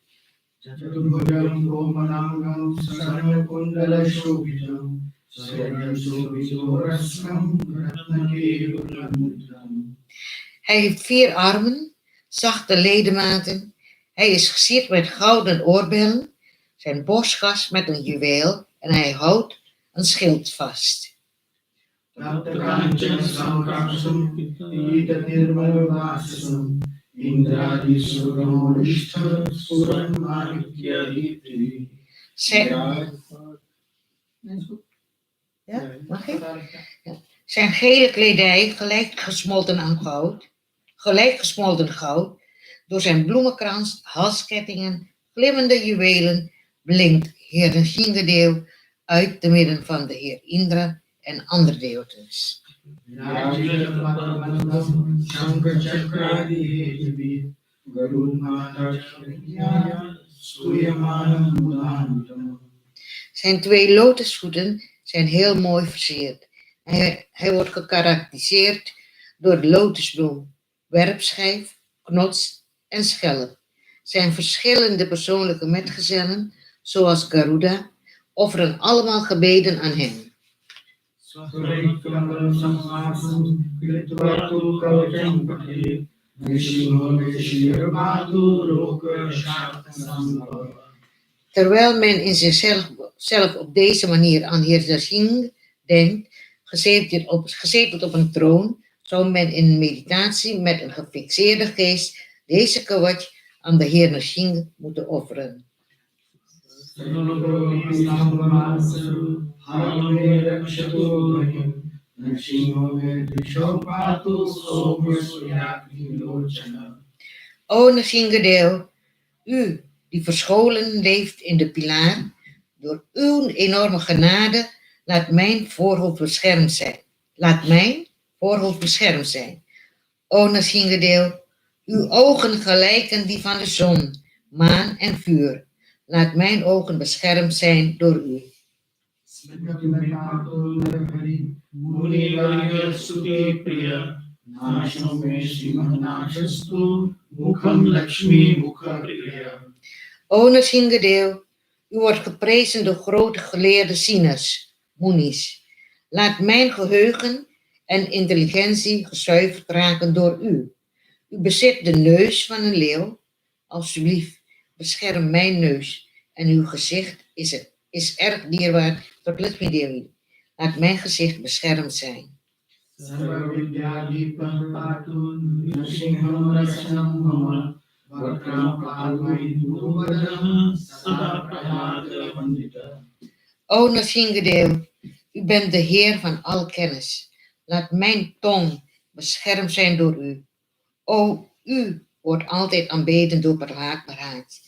चतुर्भुजं कोमलाङ्गं सर्वकुण्डलशोभितं सर्वशोभितोरस्कं रत्नकेयूरमुद्रम्. Hij heeft 4 armen, zachte ledematen. Hij is versierd met gouden oorbellen, zijn borstkas met een juweel en hij houdt een schild vast. तप्तकाञ्चन संकाशं पीतनिर्मलवाससं इन्द्रादिसुरमोरिष्ठ सुरन्माणिक्यदीप्तिः. Mag ik? Ja. Zijn gele kledij gelijk gesmolten goud, door zijn bloemenkrans, halskettingen, glimmende juwelen, blinkt Heer Nrsimhadev uit te midden van de Heer Indra en andere deotes. Zijn 2 lotusvoeten zijn heel mooi versierd. Hij wordt gekarakteriseerd door de lotusbloem, werpschijf, knots en schelp. Zijn verschillende persoonlijke metgezellen, zoals Garuda, offeren allemaal gebeden aan hem. Terwijl men in zichzelf op deze manier aan Heer Nrsimha denkt, gezeteld op een troon, zou men in meditatie met een gefixeerde geest deze Kawach aan de Heer Nrsimha moeten offeren. O Nrsimhadev, u die verscholen leeft in de pilaar, door uw enorme genade laat mijn voorhoofd beschermd zijn. O Nrsimhadev, uw ogen gelijken die van de zon, maan en vuur. Laat mijn ogen beschermd zijn door u. O Nrsimhadev, U wordt geprezen door grote geleerde zieners, Munis. Laat mijn geheugen en intelligentie gezuiverd raken door u. U bezit de neus van een leeuw. Alsjeblieft, bescherm mijn neus. En uw gezicht is erg dierbaar tot Lakshmi Devi. Laat mijn gezicht beschermd zijn. Sarvavidyadipam patu Nrsingham Rasanam Mama Vakram Parvaidu Vadam Sada Prayata Vandita. O Nrsingadev, u bent de Heer van al kennis. Laat mijn tong beschermd zijn door u. O, u wordt altijd aanbeden door Parvat,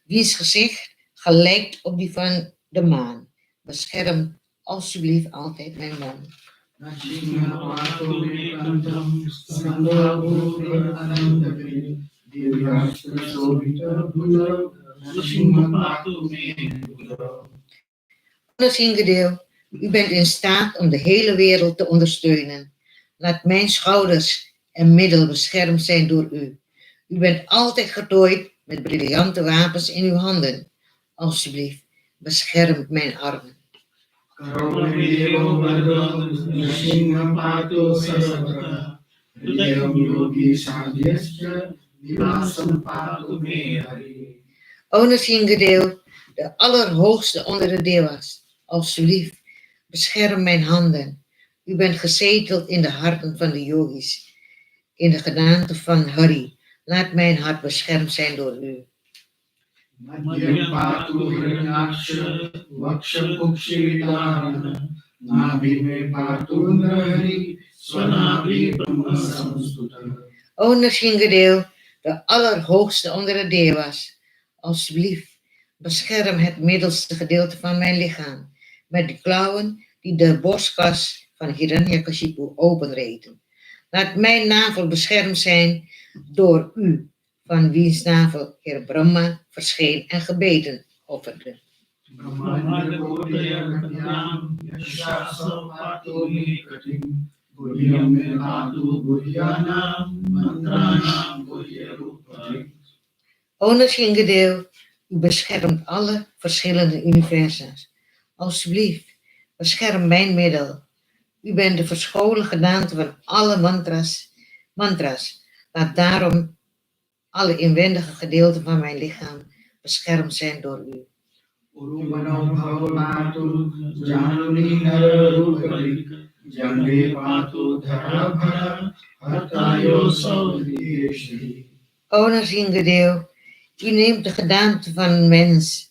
wiens gezicht gelijkt op die van de maan. Bescherm alsjeblieft altijd mijn mond. Nrsingham Patu Mekantam Sandhavur Anandapri Divyastra Sobhita Bhuja Nrsingham Patu Mekantam. Nrsingadev, u bent in staat om de hele wereld te ondersteunen. Laat mijn schouders en middel beschermd zijn door u. U bent altijd getooid met briljante wapens in uw handen. Alsjeblieft, bescherm mijn armen. Karunadevo Vardam Nrsingham Patu Sarvata Hridayam Yogi Sadhyascha Nivasam Patu Me Hari. O Nrsingadev, de allerhoogste onder de devas. Alsjeblieft, bescherm mijn handen. U bent gezeteld in de harten van de yogis. In de gedaante van Hari. Laat mijn hart beschermd zijn door u. Madhyam Patu Hrinyaksha Vaksham Pukshivitana Nabhime Patu Nrahari Swanabhi Brahma Samstuta. O Nrsingadev, de allerhoogste onder de devas. Alsjeblieft, bescherm het middelste gedeelte van mijn lichaam. Met de klauwen die de borstkas van Hiranyakashipu openreten. Laat mijn navel beschermd zijn door u, van wiens navel Heer Brahma verscheen en gebeden offerde. Brahmanda Kodaya Katyam Yashasa Patu Mekatim Buddhyam Me Patu Buddhyanam Mantranam Buddhyarupatim. O Nrsingadev, u beschermt alle verschillende universa's. Alsjeblieft, bescherm mijn middel. U bent de verscholen gedaante van alle mantras. Laat daarom alle inwendige gedeelten van mijn lichaam beschermd zijn door u. Urumano Bhavatu Januni Nararupari Jambe Patu Dharabhara Hartayo Saudiyeshri. O Nrsingadev, u neemt de gedaante van een mens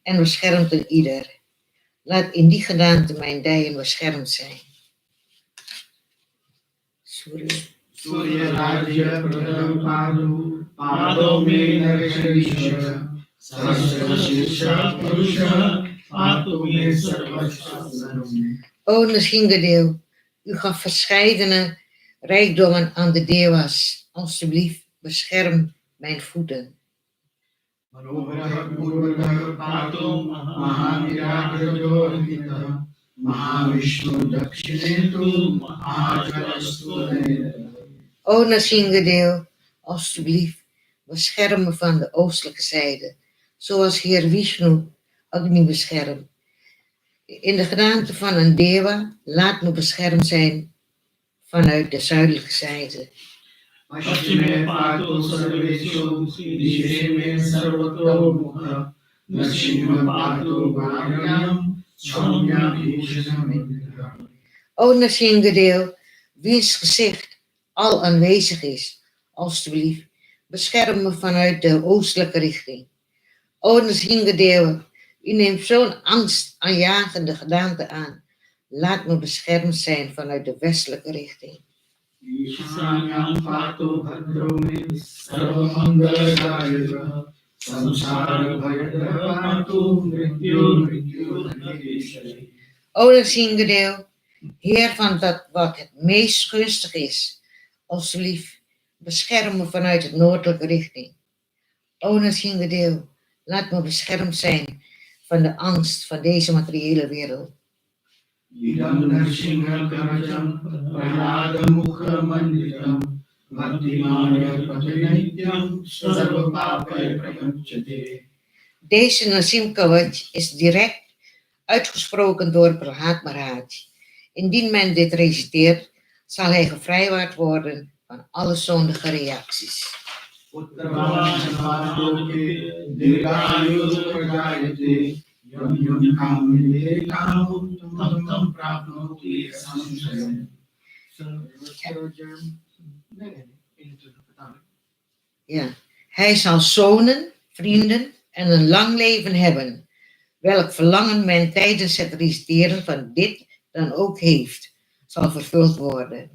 en beschermt een ieder. Laat in die gedaante mijn dijen beschermd zijn. Surya Rajya Pradam Padu Pado Me Narisharisha Sahasra Shirsha Purusha Patu Me Sarvashasana. O Nrsingadev, u gaf verscheidene rijkdommen aan de devas. Alsjeblieft, bescherm mijn voeten. Manohara Purvata Patu Mahaniragrajo Hita Mahavishnu Dakshinetu Mahajalastu Neta. O Nrsingadev, alsjeblieft, bescherm me van de oostelijke zijde, zoals Heer Vishnu Agni beschermt. In de gedaante van een deva, laat me beschermd zijn vanuit de zuidelijke zijde. Pashime Patu Sarveshu Dishe Me Sarvato Mukha Nrsingham Patu Bhagyam Saumya Bhishana Mitra. O Nrsingadev, wiens gezicht al aanwezig is, alsjeblieft, bescherm me vanuit de oostelijke richting. O Nrsingadev, u neemt zo'n angstaanjagende gedaante aan. Laat me beschermd zijn vanuit de westelijke richting. Ishanyam Patu Bhadrame Sarvamangala Samsara Bhayadra Patu Mrityu Nageshari. O Nrsingadev, Heer van dat wat het meest gunstig is, alsjeblieft, bescherm me vanuit de noordelijke richting. O Nrsingadev, laat me beschermd zijn van de angst van deze materiële wereld. Idam Nrsinga Karajam Prahlada Mukha Manditam Bhaktimaya Patinityam Sarva Papai Pramachate. Deze Nasim Kawaj is direct uitgesproken door Prahat Maharaj. Indien men dit reciteert, zal hij gevrijwaard worden van alle zondige reacties. उत्तरवाचनालोके दीर्घायुर्प्रजायते यं यं कामयते कामं तं तं प्राप्नोति संशयम्. Ja. Hij zal zonen, vrienden en een lang leven hebben. Welk verlangen men tijdens het reciteren van dit dan ook heeft, zal vervuld worden.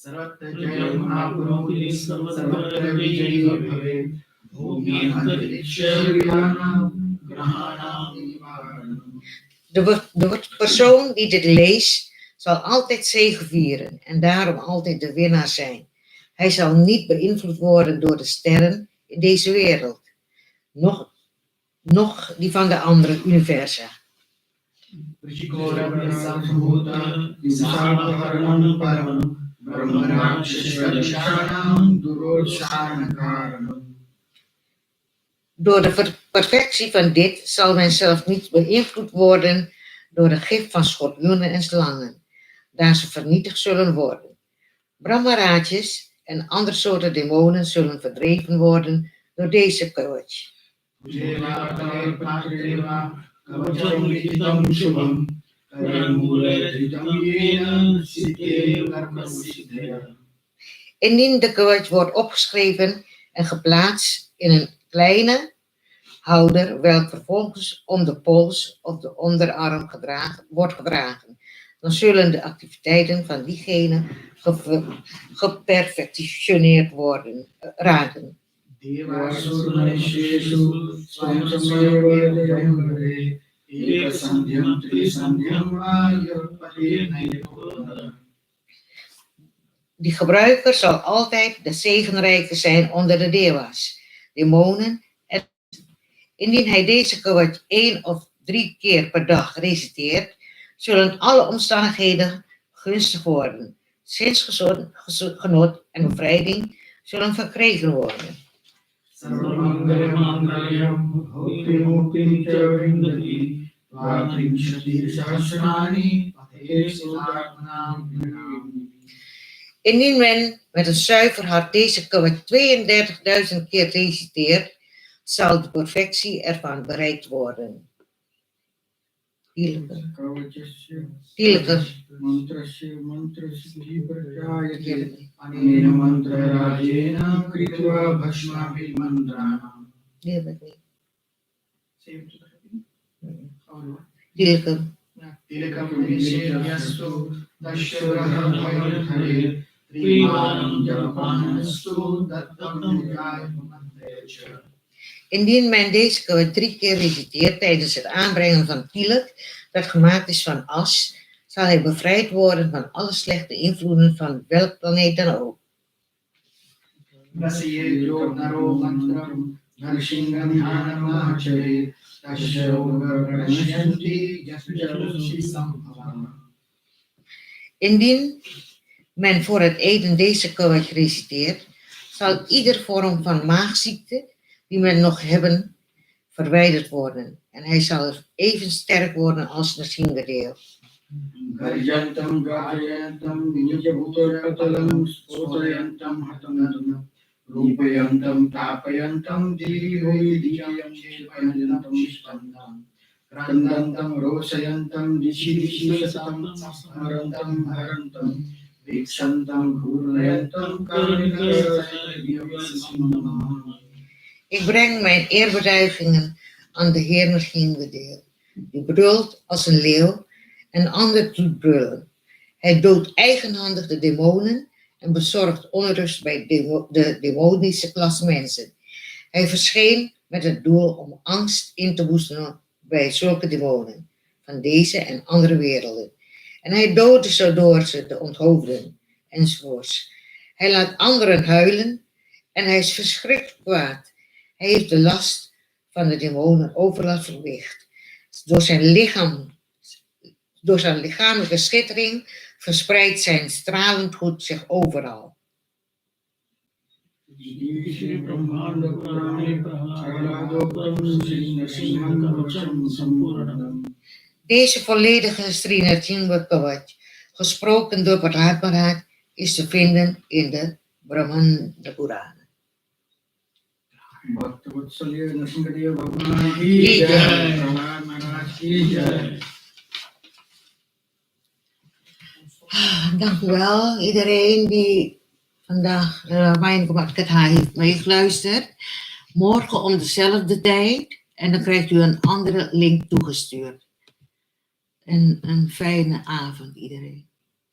सर्वत्र जयं आप्नोति सर्वत्र विजयी भवेत्. भूमि अन्तरिक्ष विमानं ग्रहाणां निवारणम्. De persoon die dit leest, zal altijd zegevieren en daarom altijd de winnaar zijn. Hij zal niet beïnvloed worden door de sterren in deze wereld, noch die van de andere universa. Door de perfectie van dit zal men zelf niet beïnvloed worden door de gif van schorpioenen en slangen, daar ze vernietigd zullen worden. Brahmarajas en andere soorten demonen zullen verdreven worden door deze kawach. Indien de kawach wordt opgeschreven en geplaatst in een kleine houder, welk vervolgens om de pols of de onderarm wordt gedragen, dan zullen de activiteiten van diegene geperfectioneerd raken. Die gebruiker zal altijd de zegenrijke zijn onder de dewas, demonen en indien hij deze kawach 1 of 3 keer per dag reciteert, zullen alle omstandigheden gunstig worden. Zinsgenot en bevrijding zullen verkregen worden. Indien men met een zuiver hart deze kawach 32.000 keer reciteert, zal de perfectie ervan bereikt worden. Indien men deze kawach 3 keer reciteert tijdens het aanbrengen van tilak, dat gemaakt is van as, zal hij bevrijd worden van alle slechte invloeden van welk planeet dan ook. Indien men voor het eten deze kawach reciteert, zal ieder vorm van maagziekte die men nog hebben verwijderd worden en hij zal even sterk worden als Nrsimhadeva. Garjantam gajayantam nijabhutakalam spotayantam hatanam rupayantam tapayantam dirihoidiyam shepayantam shishtantam krandantam rosayantam dishi harantam harantam viksantam ghurlayantam karnikasayavyavasamam. Ik breng mijn eerbetuigingen aan de Heer Nrsimhadeva, die brult als een leeuw en ander doet brullen. Hij doodt eigenhandig de demonen en bezorgt onrust bij de demonische klasse mensen. Hij verscheen met het doel om angst in te boezemen bij zulke demonen van deze en andere werelden. En hij doodde ze door ze te onthoofden enzovoorts. Hij laat anderen huilen en hij is verschrikkelijk kwaad. Hij heeft de last van de demonen overal verlicht. Door zijn lichamelijke schittering verspreidt zijn stralend goed zich overal. Shri ब्रह्मांड पुराणे प्रहलादोपनिषद श्री नरसिंह कवचम संपूर्णम. Deze volledige Sri Narsimha Kavach, gesproken door Prahlad Maharaj, is te vinden in de Brahmanda Purana. भक्तवत्सल्य Narasimhadeva भगवान की जय, प्रहलाद महाराज की जय. Dank u wel, iedereen die vandaag mijn Katha heeft meegeluisterd. Morgen om dezelfde tijd en dan krijgt u een andere link toegestuurd. En een fijne avond iedereen.